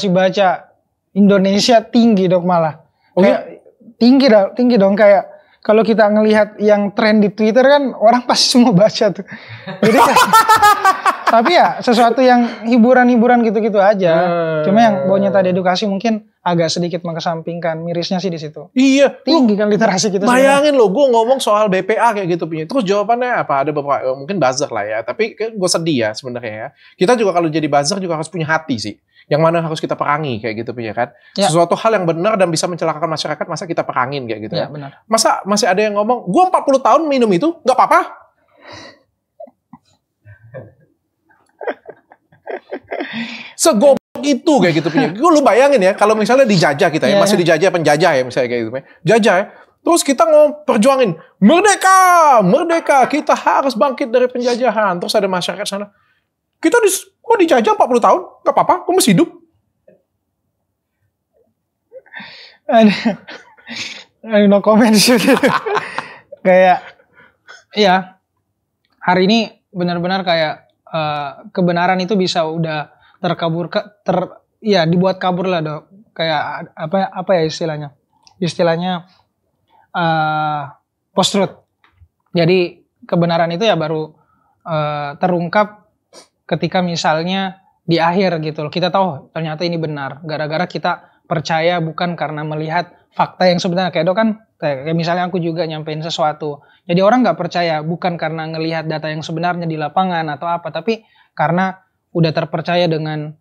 baca Indonesia tinggi dong malah. Kayak tinggi dong kayak kalau kita ngelihat yang tren di Twitter kan orang pasti semua baca tuh. Jadi tapi ya sesuatu yang hiburan-hiburan gitu-gitu aja. Cuma yang baunya tadi edukasi mungkin agak sedikit mengesampingkan, mirisnya sih di situ. Iya, tinggi kan literasi kita. Bayangin lo, gue ngomong soal BPA kayak gitu punya. Terus jawabannya apa? Ada beberapa, mungkin buzzer lah ya. Tapi gue sedih ya sebenarnya ya. Kita juga kalau jadi buzzer juga harus punya hati sih. Yang mana harus kita perangi kayak gitu punya kan. Ya. Sesuatu hal yang benar dan bisa mencelakakan masyarakat, masa kita perangin kayak gitu ya. Benar. Masa masih ada yang ngomong, gue 40 tahun minum itu, nggak apa-apa. Segoblok itu kayak gitu punya. Lu bayangin ya, kalau misalnya dijajah kita ya, masih dijajah penjajah ya misalnya kayak gitu. Jajah ya. Terus kita perjuangin, merdeka, kita harus bangkit dari penjajahan. Terus ada masyarakat sana, kita dijajah 40 tahun, gak apa-apa, kamu masih hidup. No comment sih. Kayak, iya, hari ini benar-benar kayak kebenaran itu bisa udah dibuat kabur lah dok. Kayak apa ya istilahnya? Istilahnya post truth. Jadi kebenaran itu ya baru terungkap ketika misalnya di akhir gitu loh. Kita tahu ternyata ini benar. Gara-gara kita percaya bukan karena melihat fakta yang sebenarnya. Kayak dok kan, kayak misalnya aku juga nyampein sesuatu. Jadi orang nggak percaya bukan karena ngelihat data yang sebenarnya di lapangan atau apa, tapi karena udah terpercaya dengan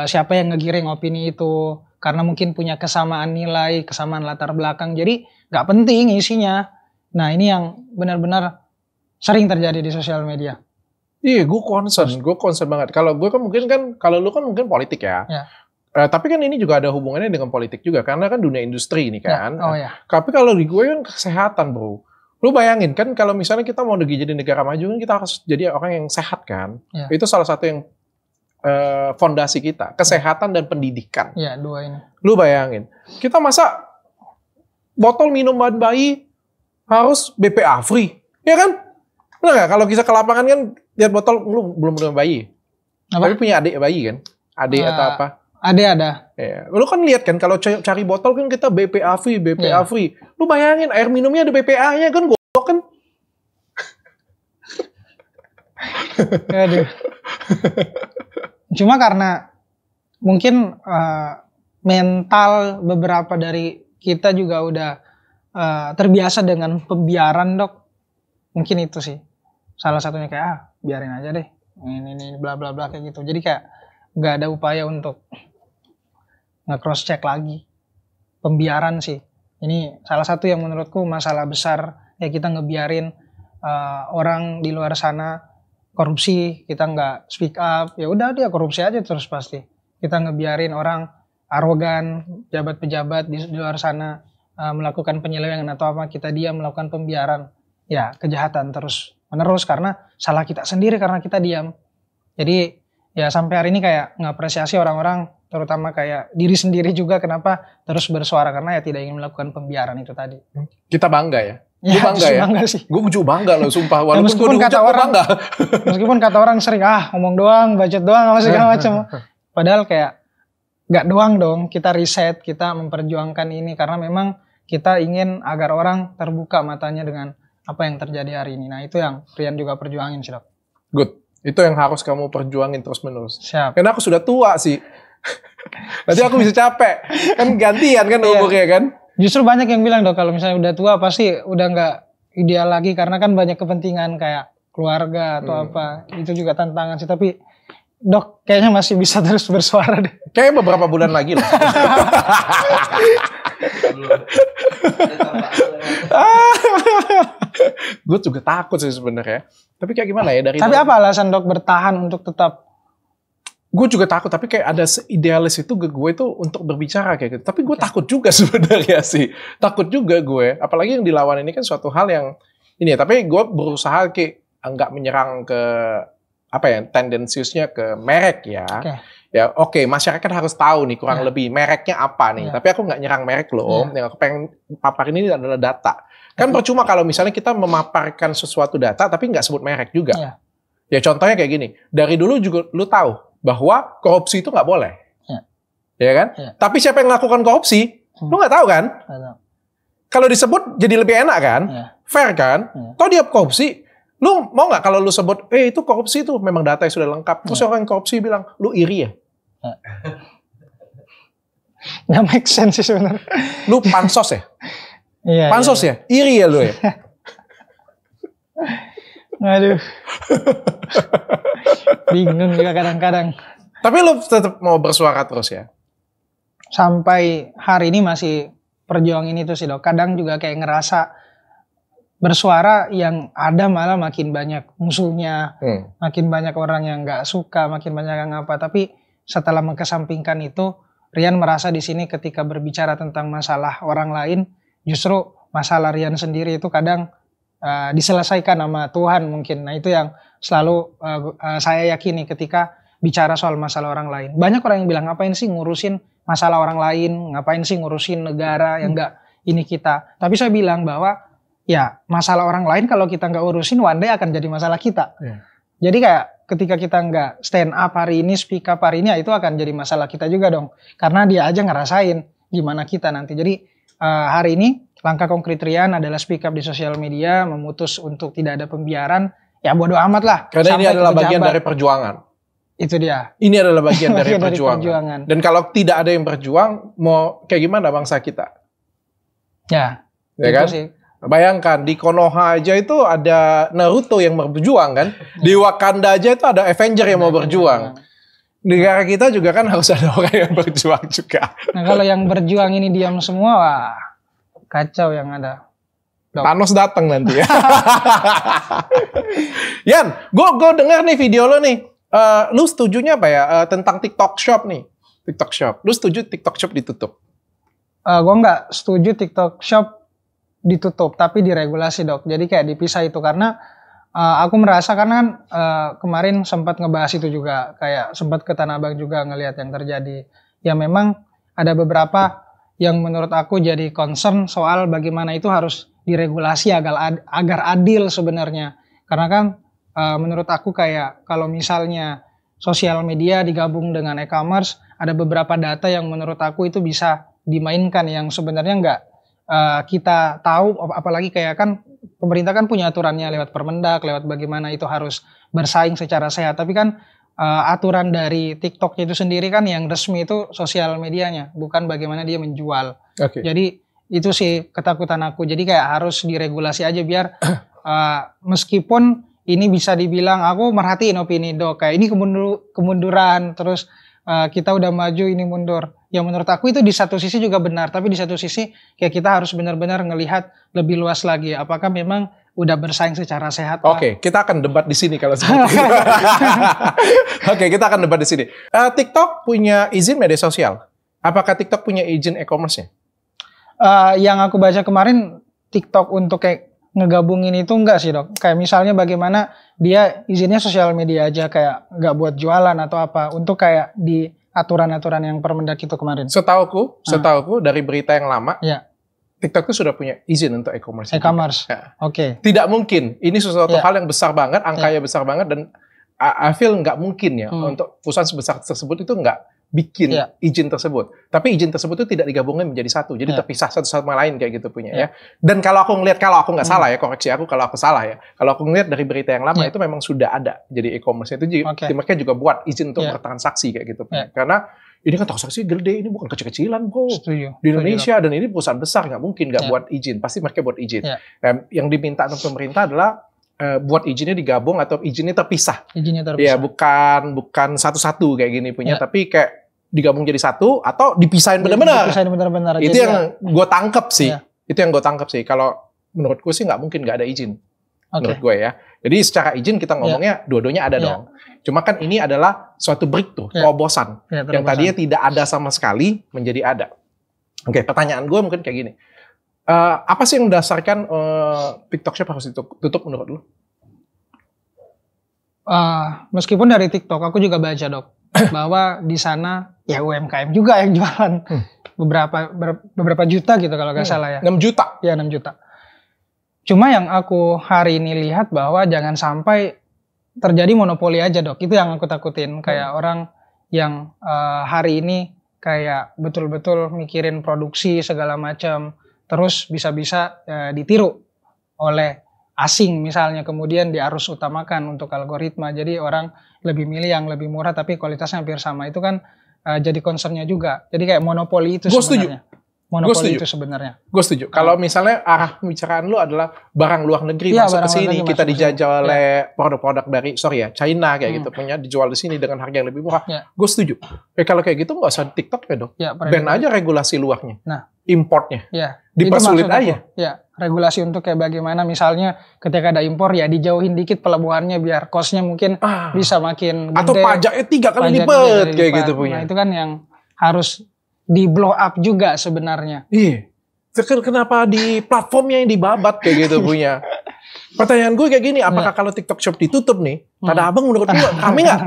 siapa yang ngegiring opini itu, karena mungkin punya kesamaan nilai, kesamaan latar belakang, jadi nggak penting isinya. Nah ini yang benar-benar sering terjadi di sosial media. Iya, gue concern banget. Kalau gue kan mungkin kalau lu kan mungkin politik ya. Tapi kan ini juga ada hubungannya dengan politik juga, karena kan dunia industri ini kan. Tapi kalau di gue kan kesehatan bro. Lu bayangin kan kalau misalnya kita mau jadi negara maju kan kita harus jadi orang yang sehat kan. Itu salah satu yang fondasi kita, kesehatan dan pendidikan. Iya, dua ini. Lu bayangin, kita masa botol minuman bayi harus BPA free, ya kan? Benar nggak? Kalau kita ke lapangan kan lihat botol, lu belum punya bayi, tapi punya adik bayi kan? Adik atau apa? Ada. Ya. Lu kan lihat kan kalau cari botol kan kita BPA free. Lu bayangin air minumnya ada BPA-nya kan, goblok kan? Aduh. Cuma karena mungkin mental beberapa dari kita juga udah terbiasa dengan pembiaran dok. Mungkin itu sih salah satunya, kayak biarin aja deh ini bla bla bla kayak gitu. Jadi kayak nggak ada upaya untuk nge-cross check lagi. Pembiaran sih ini salah satu yang menurutku masalah besar ya. Kita ngebiarin orang di luar sana korupsi, kita nggak speak up, ya udah dia korupsi aja terus pasti. Kita ngebiarin orang arogan, pejabat-pejabat di luar sana melakukan penyelewengan atau apa, kita diam melakukan pembiaran, ya kejahatan terus menerus karena salah kita sendiri, karena kita diam. Jadi ya sampai hari ini kayak ngapresiasi orang-orang, terutama kayak diri sendiri juga, kenapa terus bersuara, karena ya tidak ingin melakukan pembiaran itu tadi. Kita bangga ya. Gue bangga sih. Gue juga bangga loh, sumpah. Walaupun meskipun kata orang bangga. Meskipun kata orang sering ngomong doang, bacot doang, apa segala macam. Padahal kayak nggak doang dong. Kita riset, kita memperjuangkan ini karena memang kita ingin agar orang terbuka matanya dengan apa yang terjadi hari ini. Nah itu yang Rian juga perjuangin sih dok. Good. Itu yang harus kamu perjuangin terus menerus. Siap. Karena aku sudah tua sih. Nanti aku bisa capek. Kan gantian kan umurnya kan. Justru banyak yang bilang dok, kalau misalnya udah tua pasti udah nggak ideal lagi karena kan banyak kepentingan kayak keluarga atau apa. Itu juga tantangan sih, tapi dok kayaknya masih bisa terus bersuara deh. Kayaknya beberapa bulan lagi lah. Gue juga takut sih sebenarnya. Tapi kayak gimana ya dari. Tapi apa alasan dok bertahan untuk tetap? Gue juga takut, tapi kayak ada idealis itu ke gue itu untuk berbicara kayak gitu. Tapi gue takut juga sebenarnya sih. Takut juga gue. Apalagi yang dilawan ini kan suatu hal yang ini ya, tapi gue berusaha nggak menyerang ke apa ya, tendensiusnya ke merek ya. Ya oke, masyarakat harus tahu nih kurang lebih mereknya apa nih. Tapi aku nggak nyerang merek loh, yang aku pengen paparin ini adalah data. Kan percuma kalau misalnya kita memaparkan sesuatu data tapi nggak sebut merek juga. Ya contohnya kayak gini, dari dulu juga lu tahu bahwa korupsi itu nggak boleh. Ya kan? Tapi siapa yang melakukan korupsi, lu nggak tahu kan? Kalau disebut jadi lebih enak kan? Fair kan? Toh dia korupsi, lu mau nggak kalau lu sebut, itu korupsi itu memang data yang sudah lengkap. Terus orang yang korupsi bilang, lu iri ya? Nggak make sense sih sebenarnya. Lu pansos ya? Pansos ya? Iri ya lu ya? Aduh. Bingung juga kadang-kadang. Tapi lu tetap mau bersuara terus ya? Sampai hari ini masih perjuangin itu sih dok. Kadang juga kayak ngerasa bersuara yang ada malah makin banyak musuhnya. Makin banyak orang yang nggak suka, makin banyak yang apa. Tapi setelah mengesampingkan itu, Rian merasa di sini ketika berbicara tentang masalah orang lain, justru masalah Rian sendiri itu kadang diselesaikan sama Tuhan mungkin. Nah itu yang selalu saya yakini ketika bicara soal masalah orang lain. Banyak orang yang bilang, ngapain sih ngurusin masalah orang lain, ngapain sih ngurusin negara yang enggak ini kita. Tapi saya bilang bahwa ya masalah orang lain kalau kita nggak urusin one day akan jadi masalah kita. Jadi kayak ketika kita nggak stand up hari ini, speak up hari ini, ya itu akan jadi masalah kita juga dong. Karena dia aja ngerasain gimana kita nanti. Jadi hari ini langkah konkret Rian adalah speak up di sosial media, memutus untuk tidak ada pembiaran. Ya bodo amat lah. Karena ini adalah bagian dari perjuangan. Itu dia. Ini adalah bagian dari perjuangan. Dan kalau tidak ada yang berjuang, mau kayak gimana bangsa kita? Ya kan? Sih. Bayangkan di Konoha aja itu ada Naruto yang berjuang kan, di Wakanda aja itu ada Avenger yang mau berjuang. Di negara kita juga kan harus ada orang yang berjuang juga. Nah kalau yang berjuang ini diam semua, wah kacau yang ada. Thanos datang nanti ya. Yan, gue denger nih video lo nih. Lu setujunya apa ya tentang TikTok Shop nih? TikTok Shop. Lu setuju TikTok Shop ditutup? Gue nggak setuju TikTok Shop ditutup, tapi diregulasi dok. Jadi kayak dipisah itu karena aku merasa kan kemarin sempat ngebahas itu juga, kayak sempat ke Tanah Abang juga ngelihat yang terjadi. Ya memang ada beberapa yang menurut aku jadi concern soal bagaimana itu harus diregulasi agar adil sebenarnya. Karena kan menurut aku kayak kalau misalnya sosial media digabung dengan e-commerce, ada beberapa data yang menurut aku itu bisa dimainkan yang sebenarnya nggak kita tahu, apalagi kayak kan pemerintah kan punya aturannya lewat Permendak, lewat bagaimana itu harus bersaing secara sehat. Tapi kan aturan dari TikTok itu sendiri kan yang resmi itu sosial medianya, bukan bagaimana dia menjual. Jadi itu sih ketakutan aku. Jadi kayak harus diregulasi aja biar meskipun ini bisa dibilang aku merhatiin opini dok, kayak ini kemunduran, terus kita udah maju ini mundur. Yang menurut aku itu di satu sisi juga benar, tapi di satu sisi kayak kita harus benar-benar ngelihat lebih luas lagi. Apakah memang udah bersaing secara sehat? Oke, kita akan debat di sini kalau seperti itu. Oke, kita akan debat di sini. TikTok punya izin media sosial. Apakah TikTok punya izin e-commerce-nya? Yang aku baca kemarin TikTok untuk kayak ngegabungin itu enggak sih dok. Kayak misalnya bagaimana dia izinnya sosial media aja, kayak nggak buat jualan atau apa. Untuk kayak di aturan-aturan yang Permendak itu kemarin. Setauku dari berita yang lama, TikTok itu sudah punya izin untuk e-commerce. Oke. Tidak mungkin. Ini sesuatu hal yang besar banget, angkanya besar banget, dan I feel nggak mungkin ya untuk perusahaan sebesar tersebut itu nggak bikin izin tersebut. Tapi izin tersebut itu tidak digabungkan menjadi satu. Jadi terpisah satu sama lain kayak gitu punya ya. Dan kalau aku ngelihat, kalau aku nggak salah ya, koreksi aku kalau aku salah ya. Kalau aku ngelihat dari berita yang lama itu memang sudah ada. Jadi e-commerce itu mereka juga buat izin untuk bertransaksi kayak gitu. Karena ini kan transaksi gede, ini bukan kecil-kecilan bro. Di Indonesia dan ini perusahaan besar, nggak mungkin nggak buat izin. Pasti mereka buat izin. Yang diminta untuk pemerintah adalah buat izinnya digabung atau izinnya terpisah. Ya bukan satu-satu kayak gini punya, tapi kayak digabung jadi satu atau dipisahin benar-benar. Itu yang gue tangkap sih. Itu yang gue tangkap sih. Kalau menurut gue sih nggak mungkin nggak ada izin. Menurut gue ya. Jadi secara izin kita ngomongnya dua-duanya ada dong. Cuma kan ini adalah suatu breakthrough, terobosan yang tadinya tidak ada sama sekali menjadi ada. Oke, pertanyaan gue mungkin kayak gini. Apa sih yang mendasarkan TikTok Shop harus ditutup menurut lu? Meskipun dari TikTok, aku juga baca dok, bahwa di sana ya UMKM juga yang jualan beberapa juta gitu kalau nggak salah ya. 6 juta? Ya 6 juta. Cuma yang aku hari ini lihat bahwa jangan sampai terjadi monopoli aja dok, itu yang aku takutin. Kayak orang yang hari ini kayak betul-betul mikirin produksi segala macam, terus bisa-bisa ditiru oleh asing misalnya, kemudian diarus utamakan untuk algoritma. Jadi orang lebih milih yang lebih murah tapi kualitasnya hampir sama. Itu kan jadi concernnya juga. Jadi kayak monopoli itu sebenarnya. Monopoli itu sebenarnya. Gue setuju. Kalau misalnya arah pembicaraan lu adalah barang luar negeri masuk ke sini, kita dijajah oleh produk-produk dari China kayak gitu, punya dijual di sini dengan harga yang lebih murah. Gue setuju. Kalau kayak gitu nggak usah TikTok ya dok. Ban aja regulasi luarnya. Nah, importnya. Dipersulit aja. Ya, regulasi untuk kayak bagaimana misalnya ketika ada impor ya dijauhin dikit pelabuhannya biar cost-nya mungkin bisa makin gede. Atau pajaknya 3 kali lipat kayak gitu punya. Nah, itu kan yang harus di blow up juga sebenarnya. Iya. Kenapa di platformnya yang dibabat kayak gitu punya? Pertanyaan gue kayak gini, apakah kalau TikTok Shop ditutup nih, Tanah Abang menurut lu rame nggak?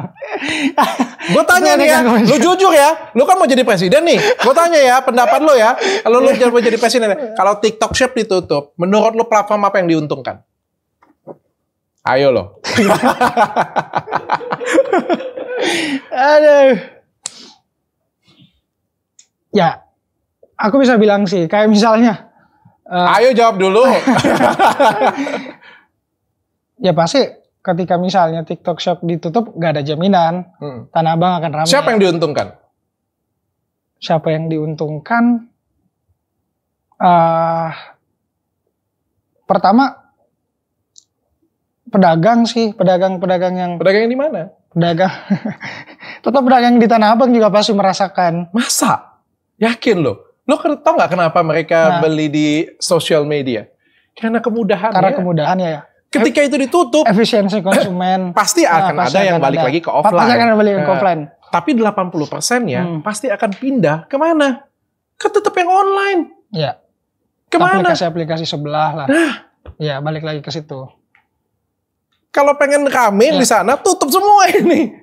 Gue tanya nih ya, lu jujur ya, lu kan mau jadi presiden nih. Gue tanya ya, pendapat lu ya, kalau lu mau jadi presiden, kalau TikTok Shop ditutup, menurut lu platform apa yang diuntungkan? Ayo lo. Aduh. Ya, aku bisa bilang sih, kayak misalnya. Ayo jawab dulu. Ya pasti ketika misalnya TikTok Shop ditutup, gak ada jaminan. Tanah Abang akan ramai. Siapa yang diuntungkan? Siapa yang diuntungkan? Pertama, pedagang sih. Pedagang yang... Pedagang yang di mana? Pedagang. Tetap pedagang di Tanah Abang juga pasti merasakan. Masa? Yakin lo? Lo tau gak kenapa mereka beli di social media? Karena kemudahan. Karena kemudahan ya. Ketika itu ditutup, efisiensi konsumen. Pasti akan ada yang balik lagi ke offline. Pasti akan balik ke offline. Tapi 80%-nya pasti akan pindah kemana? Ke tetap yang online. Iya. Kemana? Aplikasi-aplikasi sebelah lah. Ya balik lagi ke situ. Kalau pengen rame di sana, tutup semua ini.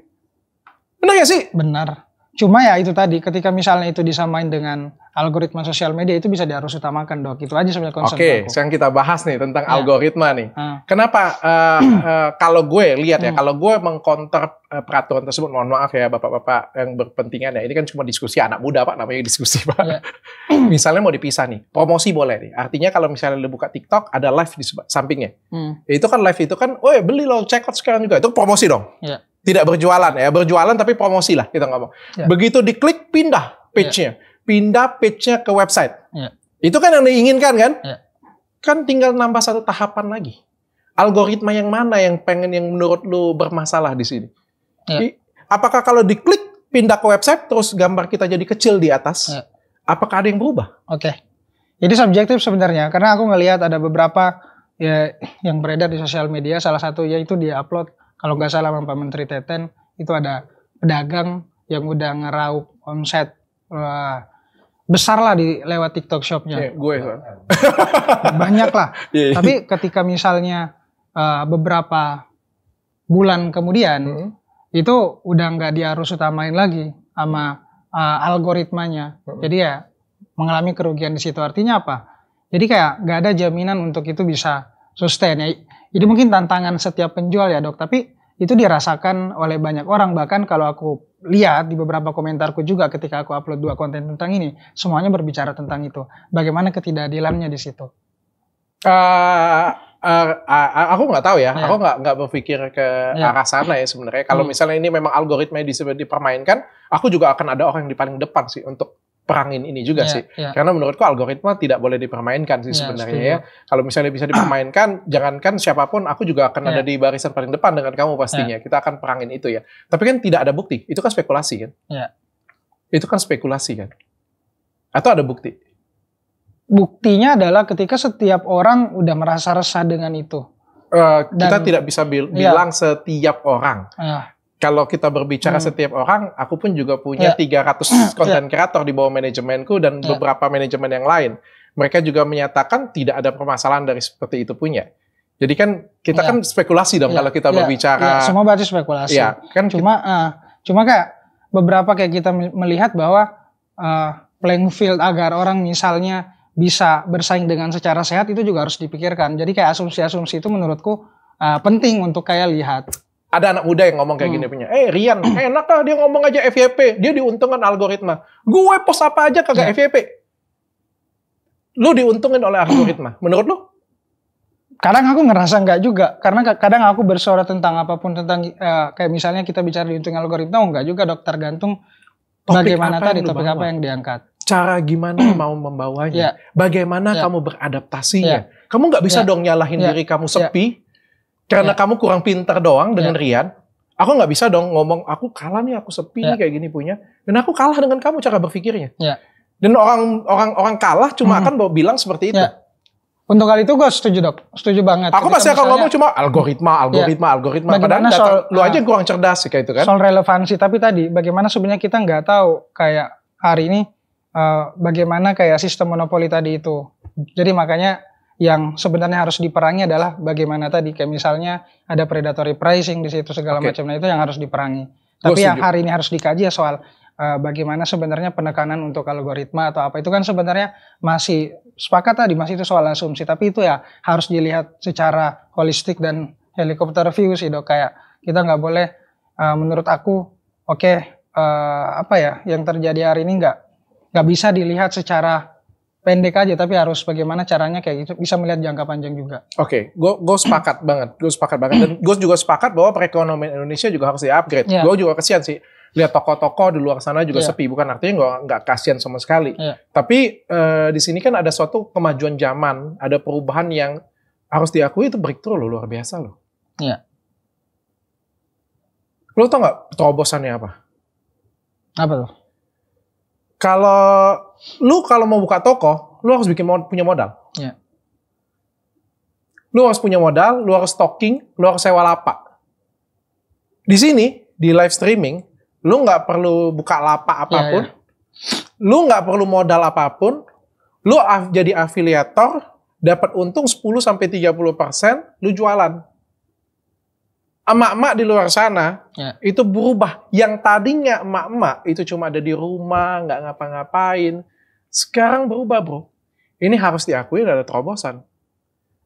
Benar gak sih? Benar. Cuma ya itu tadi, ketika misalnya itu disamain dengan algoritma sosial media, itu bisa diharus utamakan dok. Itu aja sebenarnya concern aku. Oke, sekarang kita bahas nih tentang algoritma nih. Kenapa kalau gue lihat ya, kalau gue mengcounter peraturan tersebut, mohon maaf ya bapak-bapak yang berpentingan ya, ini kan cuma diskusi anak muda pak, namanya diskusi pak. Misalnya mau dipisah nih, promosi boleh nih. Artinya kalau misalnya lu buka TikTok, ada live di sampingnya. Itu kan live itu kan, beli lo, check out sekarang juga. Itu promosi dong. Tidak berjualan ya, berjualan tapi promosi lah kita ngomong. Begitu diklik pindah page-nya, pindah page-nya ke website. Itu kan yang diinginkan kan? Kan tinggal nambah satu tahapan lagi. Algoritma yang mana yang pengen yang menurut lu bermasalah di sini? Apakah kalau diklik pindah ke website terus gambar kita jadi kecil di atas? Apakah ada yang berubah? Oke. Jadi subjektif sebenarnya karena aku ngelihat ada beberapa ya yang beredar di sosial media, salah satu yaitu dia upload. Kalau nggak salah Pak Menteri Teten, itu ada pedagang yang udah ngeraup omset besar lah lewat TikTok Shop-nya. Gue banyak lah. Tapi ketika misalnya beberapa bulan kemudian, itu udah nggak diharus utamain lagi sama algoritmanya. Jadi ya mengalami kerugian di situ. Artinya apa? Jadi kayak nggak ada jaminan untuk itu bisa sustain ya. Jadi mungkin tantangan setiap penjual ya dok, tapi itu dirasakan oleh banyak orang. Bahkan kalau aku lihat di beberapa komentarku juga ketika aku upload 2 konten tentang ini, semuanya berbicara tentang itu. Bagaimana ketidakadilannya di situ? Aku nggak tahu ya, aku nggak berpikir ke arah sana ya sebenarnya. Kalau misalnya ini memang algoritma dipermainkan, aku juga akan ada orang yang di paling depan sih untuk perangin ini juga sih. Karena menurutku algoritma tidak boleh dipermainkan sih sebenarnya ya. Kalau misalnya bisa dipermainkan, jangankan siapapun, aku juga akan ada di barisan paling depan dengan kamu pastinya. Kita akan perangin itu ya. Tapi kan tidak ada bukti. Itu kan spekulasi kan? Itu kan spekulasi kan? Atau ada bukti? Buktinya adalah ketika setiap orang udah merasa resah dengan itu. Kita tidak bisa bilang setiap orang. Kalau kita berbicara setiap orang, aku pun juga punya 300 konten kreator di bawah manajemenku dan beberapa manajemen yang lain. mereka juga menyatakan tidak ada permasalahan dari seperti itu punya. Jadi kan kita kan spekulasi dong kalau kita berbicara. Semua berarti spekulasi. Iya, kan Cuma kayak beberapa kayak kita melihat bahwa playing field agar orang misalnya bisa bersaing dengan secara sehat itu juga harus dipikirkan. Jadi kayak asumsi-asumsi itu menurutku penting untuk kayak lihat. Ada anak muda yang ngomong kayak gini punya, Rian, enak lah dia ngomong aja FYP, dia diuntungkan algoritma. Gue post apa aja kagak FYP. Lu diuntungin oleh algoritma, menurut lu? Kadang aku ngerasa enggak juga, karena kadang aku bersuara tentang apapun tentang kayak misalnya kita bicara diuntungin algoritma, enggak juga dok, tergantung bagaimana tadi topik apa yang diangkat. Cara gimana mau membawanya, bagaimana kamu beradaptasinya. Kamu nggak bisa dong nyalahin diri kamu sepi. Karena kamu kurang pintar doang dengan Rian, aku nggak bisa dong ngomong aku kalah nih, aku sepi nih kayak gini punya, dan aku kalah dengan kamu cara berpikirnya. Dan orang kalah cuma akan bilang seperti itu. Untuk kali itu gue setuju dok, setuju banget. Aku pasti akan ngomong cuma algoritma. Padahal data lu aja kurang cerdas sih kayak itu kan. Soal relevansi, tapi tadi bagaimana sebenarnya kita nggak tahu kayak hari ini bagaimana kayak sistem monopoli tadi itu. Jadi makanya yang sebenarnya harus diperangi adalah bagaimana tadi kayak misalnya ada predatory pricing di situ segala macam, nah itu yang harus diperangi. Tapi yang hari ini harus dikaji ya soal bagaimana sebenarnya penekanan untuk algoritma atau apa itu kan sebenarnya masih sepakat tadi masih itu soal asumsi, tapi itu ya harus dilihat secara holistik dan helikopter view sih dok. Kayak kita nggak boleh menurut aku apa ya yang terjadi hari ini nggak bisa dilihat secara pendek aja, tapi harus bagaimana caranya kayak gitu bisa melihat jangka panjang juga. Gue sepakat banget, dan gue juga sepakat bahwa perekonomian Indonesia juga harus di-upgrade. Gue juga kasihan sih lihat toko-toko di luar sana juga sepi, bukan artinya gue nggak kasihan sama sekali. Tapi di sini kan ada suatu kemajuan zaman, ada perubahan yang harus diakui itu breakthrough loh, luar biasa loh. Lo tau nggak terobosannya apa? Apa tuh? Kalau mau buka toko, lu harus punya modal. Lu harus punya modal, lu harus stocking, lu harus sewa lapak. Di sini, di live streaming, lu nggak perlu buka lapak apapun, lu nggak perlu modal apapun, lu jadi afiliator, dapat untung 10-30%, lu jualan. Emak-emak di luar sana itu berubah. Yang tadinya emak-emak itu cuma ada di rumah, nggak ngapa-ngapain. Sekarang berubah bro. Ini harus diakui ada terobosan.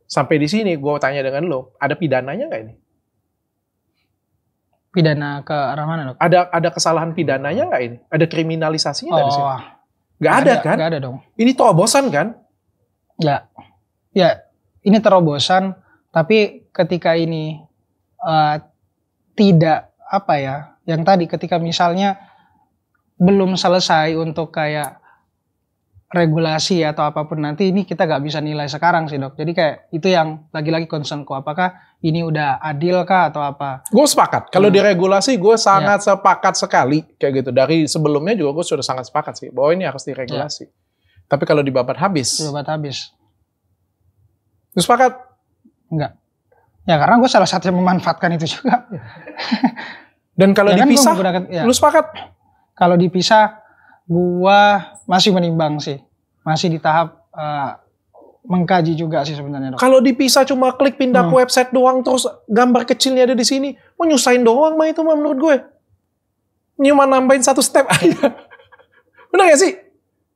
Sampai di sini gue tanya dengan lo, ada pidananya nggak ini? Pidana ke arah mana dok? Ada kesalahan pidananya nggak ini? Ada kriminalisasinya nggak di sini? Nggak ada kan? Nggak ada dong. Ini terobosan kan? Ya, ini terobosan. Tapi ketika ini tidak apa ya, yang tadi ketika misalnya belum selesai untuk kayak regulasi atau apapun nanti ini kita nggak bisa nilai sekarang sih dok. Jadi kayak itu yang lagi-lagi concernku, apakah ini udah adil kah atau apa? Gue sepakat. Kalau diregulasi gue sangat sepakat sekali kayak gitu. Dari sebelumnya juga gue sudah sangat sepakat sih bahwa ini harus diregulasi. Tapi kalau dibabat habis. Lu sepakat? Enggak. Ya karena gue salah satu yang memanfaatkan itu juga. Dan kalau dipisah, lu sepakat? Kalau dipisah, gue masih menimbang sih. Masih di tahap mengkaji juga sih sebenarnya dok. Kalau dipisah cuma klik pindah ke website doang, terus gambar kecilnya ada di sini, mau nyusahin doang mah itu mah menurut gue. Cuma nambahin satu step aja. Bener gak sih?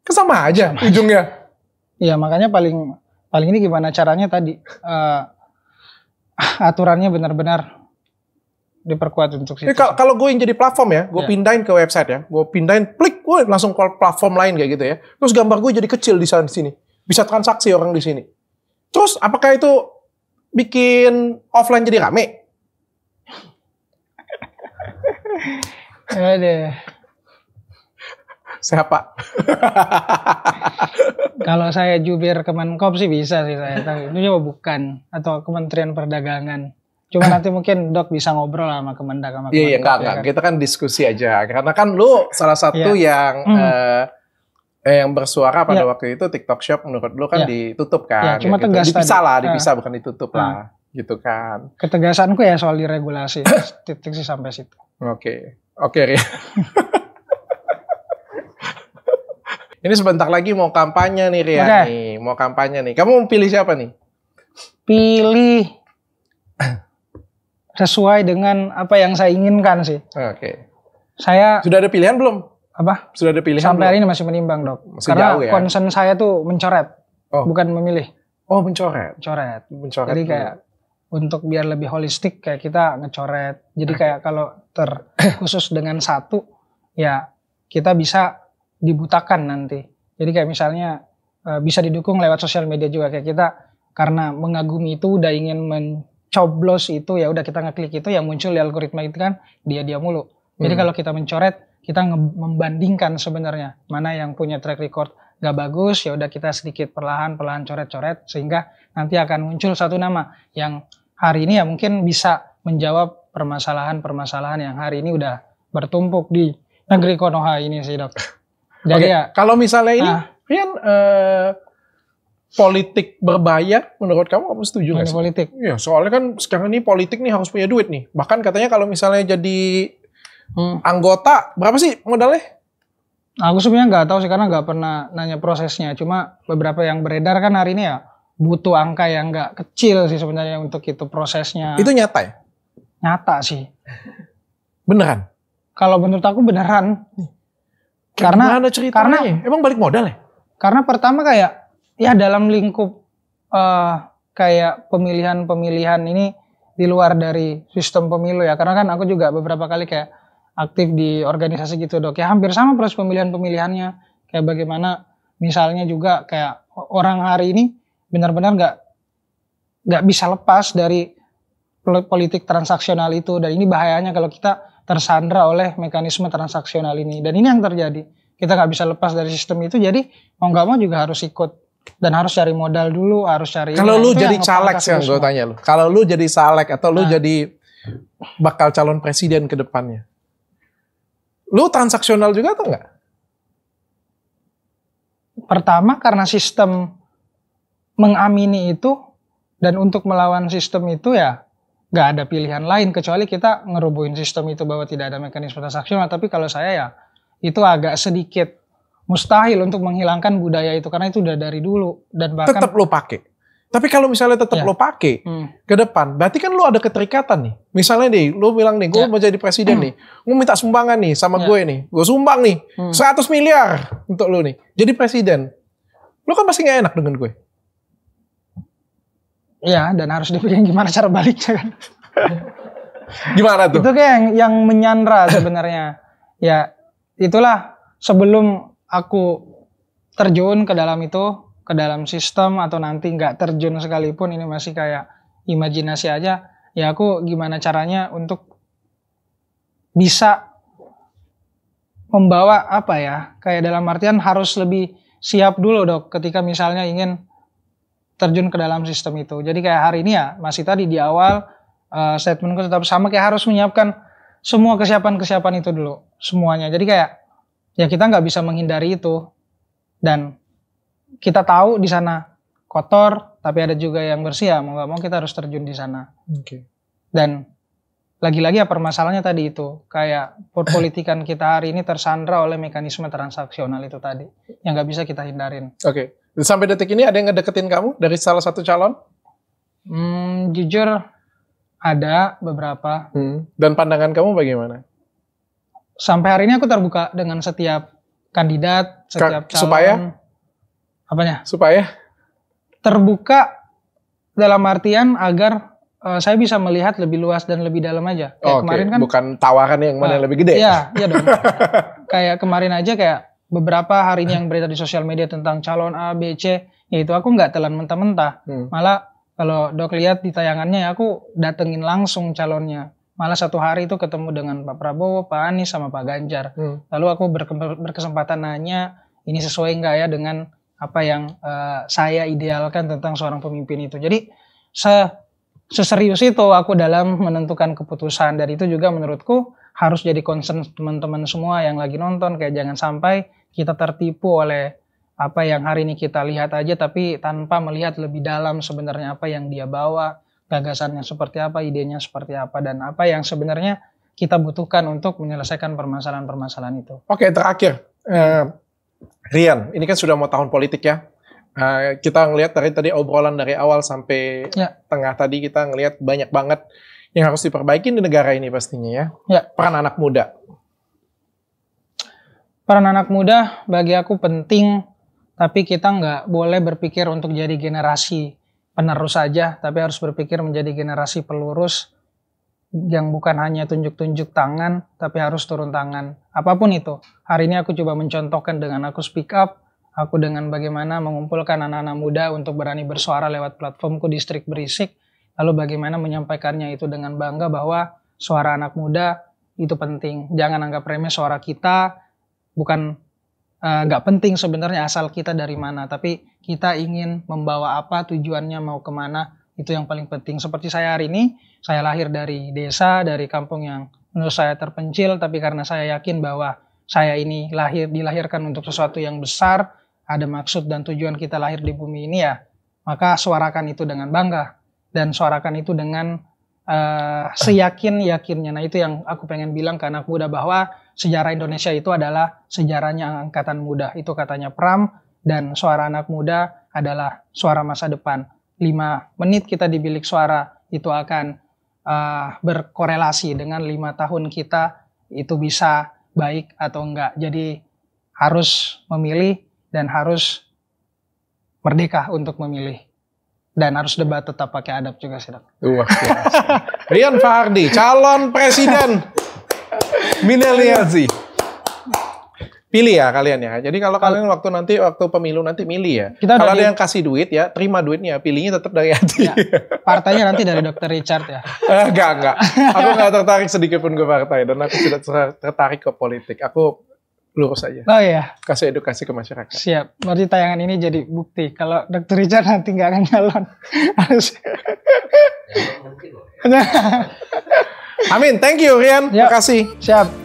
Kesama aja ujungnya. Iya makanya paling ini gimana caranya tadi. Aturannya benar-benar diperkuat untuk situ. Kalau gue yang jadi platform ya, gue pindahin ke website ya, gue pindahin, klik, gue langsung ke platform lain kayak gitu ya. Terus gambar gue jadi kecil di sana sini, bisa transaksi orang di sini. Terus apakah itu bikin offline jadi rame? Ada. Siapa? Kalau saya jubir Kemenkop sih bisa sih saya tahu. Itu juga bukan, atau Kementerian Perdagangan. Cuma nanti mungkin dok bisa ngobrol sama Kemendak sama Kemenkop. Iya, enggak. Kan? Kita kan diskusi aja. Karena kan lu salah satu yang bersuara pada waktu itu TikTok Shop menurut lu kan ditutup kan. Cuma gitu. tegas dipisah tadi. lah, dipisah bukan ditutup lah. Gitu kan. Ketegasanku ya soal diregulasi. Titik sih sampai situ. Oke, Ria. Ini sebentar lagi mau kampanye nih Rian nih, mau kampanye nih. Kamu mau pilih siapa nih? Pilih sesuai dengan apa yang saya inginkan sih. Oke. Saya sudah ada pilihan belum? Apa? Sudah ada pilihan sampai belum? hari ini masih menimbang, Dok. Masih karena jauh ya? concern saya tuh mencoret, bukan memilih. Oh, mencoret. Mencoret. Jadi kayak untuk biar lebih holistik kayak kita ngecoret. Jadi kayak kalau terkhusus dengan satu, ya kita bisa dibutakan nanti. Jadi kayak misalnya bisa didukung lewat sosial media juga, kayak kita karena mengagumi itu udah ingin mencoblos itu, ya udah kita ngeklik itu, yang muncul di algoritma itu kan dia mulu. Jadi kalau kita mencoret, kita membandingkan sebenarnya mana yang punya track record gak bagus, ya udah kita sedikit perlahan coret-coret sehingga nanti akan muncul satu nama yang hari ini ya mungkin bisa menjawab permasalahan-permasalahan yang hari ini udah bertumpuk di negeri Konoha ini sih, Dok. Jadi ya kalau misalnya ini Rian politik berbayar, menurut kamu setuju nggak sih? Politik. Iya, soalnya kan sekarang ini politik nih harus punya duit nih. Bahkan katanya kalau misalnya jadi anggota, berapa sih modalnya? Aku sebenarnya nggak tahu sih karena nggak pernah nanya prosesnya. Cuma beberapa yang beredar kan hari ini ya butuh angka yang nggak kecil sih sebenarnya untuk itu prosesnya. Itu nyata ya? Nyata sih. Beneran? Kalau menurut aku beneran. Karena emang balik modal ya? Karena pertama kayak ya dalam lingkup kayak pemilihan ini di luar dari sistem pemilu ya. Karena kan aku juga beberapa kali kayak aktif di organisasi gitu, Dok. Ya hampir sama proses pemilihannya. Kayak bagaimana misalnya juga kayak orang hari ini benar-benar nggak bisa lepas dari politik transaksional itu. Dan ini bahayanya kalau kita tersandra oleh mekanisme transaksional ini. Dan ini yang terjadi. Kita nggak bisa lepas dari sistem itu. Jadi mau nggak mau juga harus ikut. Dan harus cari modal dulu, harus cari. Kalau lu jadi caleg sih yang gue tanya lu. Kalau lu jadi caleg atau lu jadi bakal calon presiden ke depannya. Lu transaksional juga atau enggak? Pertama karena sistem mengamini itu, dan untuk melawan sistem itu ya nggak ada pilihan lain kecuali kita ngerubuhin sistem itu bahwa tidak ada mekanisme transaksional. Tapi kalau saya ya itu agak sedikit mustahil untuk menghilangkan budaya itu karena itu udah dari dulu dan bahkan tetap lo pakai. Tapi kalau misalnya tetap lo pakai ke depan, berarti kan lo ada keterikatan nih. Misalnya nih, lo bilang nih, gue mau jadi presiden nih, gue minta sumbangan nih sama gue nih, gue sumbang nih 100 miliar untuk lo nih, jadi presiden. Lo kan pasti gak enak dengan gue. Iya, dan harus dipikirin gimana cara baliknya kan. Gimana tuh? Itu kayak yang menyandra sebenarnya. Ya, itulah sebelum aku terjun ke dalam itu, ke dalam sistem atau nanti nggak terjun sekalipun, ini masih kayak imajinasi aja. Ya aku gimana caranya untuk bisa membawa apa ya, kayak dalam artian harus lebih siap dulu, Dok, ketika misalnya ingin terjun ke dalam sistem itu. Jadi kayak hari ini ya masih tadi di awal statementku tetap sama, kayak harus menyiapkan semua kesiapan itu dulu semuanya. Jadi kayak ya kita nggak bisa menghindari itu, dan kita tahu di sana kotor, tapi ada juga yang bersih ya, mau nggak mau kita harus terjun di sana. Dan lagi-lagi ya permasalahannya tadi itu, kayak politikan kita hari ini tersandra oleh mekanisme transaksional itu tadi, yang nggak bisa kita hindarin. Sampai detik ini ada yang ngedeketin kamu dari salah satu calon? Jujur ada beberapa. Dan pandangan kamu bagaimana? Sampai hari ini aku terbuka dengan setiap kandidat, setiap calon. Supaya? Apanya? Supaya? Terbuka dalam artian agar saya bisa melihat lebih luas dan lebih dalam aja. Kayak kemarin kan. Bukan tawaran yang mana yang lebih gede. Iya dong. Kayak kemarin aja kayak beberapa hari ini yang berita di sosial media tentang calon A, B, C. Yaitu aku nggak telan mentah-mentah. Malah kalau Dok lihat di tayangannya ya aku datengin langsung calonnya. Malah satu hari itu ketemu dengan Pak Prabowo, Pak Anies, sama Pak Ganjar. Lalu aku berkesempatan nanya, ini sesuai nggak ya dengan apa yang saya idealkan tentang seorang pemimpin itu. Jadi seserius itu aku dalam menentukan keputusan. Dan itu juga menurutku harus jadi concern teman-teman semua yang lagi nonton. Kayak jangan sampai kita tertipu oleh apa yang hari ini kita lihat aja, tapi tanpa melihat lebih dalam sebenarnya apa yang dia bawa, gagasannya seperti apa, idenya seperti apa, dan apa yang sebenarnya kita butuhkan untuk menyelesaikan permasalahan-permasalahan itu. Oke, terakhir. Rian, ini kan sudah mau tahun politik ya. Kita ngelihat dari tadi obrolan dari awal sampai tengah tadi, kita ngelihat banyak banget yang harus diperbaiki di negara ini pastinya ya. Peran anak muda. Peran anak muda bagi aku penting, tapi kita nggak boleh berpikir untuk jadi generasi penerus saja, tapi harus berpikir menjadi generasi pelurus yang bukan hanya tunjuk-tunjuk tangan, tapi harus turun tangan. Apapun itu. Hari ini aku coba mencontohkan dengan aku speak up, aku dengan bagaimana mengumpulkan anak-anak muda untuk berani bersuara lewat platformku Distrik Berisik, lalu bagaimana menyampaikannya itu dengan bangga bahwa suara anak muda itu penting. Jangan anggap remeh suara kita, bukan nggak penting sebenarnya asal kita dari mana, tapi kita ingin membawa apa, tujuannya mau kemana, itu yang paling penting. Seperti saya hari ini, saya lahir dari desa, dari kampung yang menurut saya terpencil, tapi karena saya yakin bahwa saya ini dilahirkan untuk sesuatu yang besar, ada maksud dan tujuan kita lahir di bumi ini ya, maka suarakan itu dengan bangga, dan suarakan itu dengan seyakin-yakinnya. Nah itu yang aku pengen bilang ke anak muda, bahwa sejarah Indonesia itu adalah sejarahnya angkatan muda, itu katanya Pram, dan suara anak muda adalah suara masa depan. 5 menit kita di bilik suara itu akan berkorelasi dengan 5 tahun kita itu bisa baik atau enggak. Jadi harus memilih dan harus merdeka untuk memilih. Dan harus debat tetap pakai adab juga sih, Dok. Wah, Rian Fahardi, calon presiden milenial. Pilih ya kalian ya. Jadi kalau kalian waktu pemilu nanti milih ya. Kalau ada yang kasih duit ya, terima duitnya, pilihnya tetap dari hati. Ya, partainya nanti dari Dr. Richard ya. Enggak. Aku nggak tertarik sedikit pun ke partai, dan aku tidak tertarik ke politik. Aku lurus aja. Oh iya. Kasih edukasi ke masyarakat. Siap. Berarti tayangan ini jadi bukti kalau Dr. Richard nanti nggak akan nyalon. Harus. Amin. Thank you Rian. Terima kasih. Siap.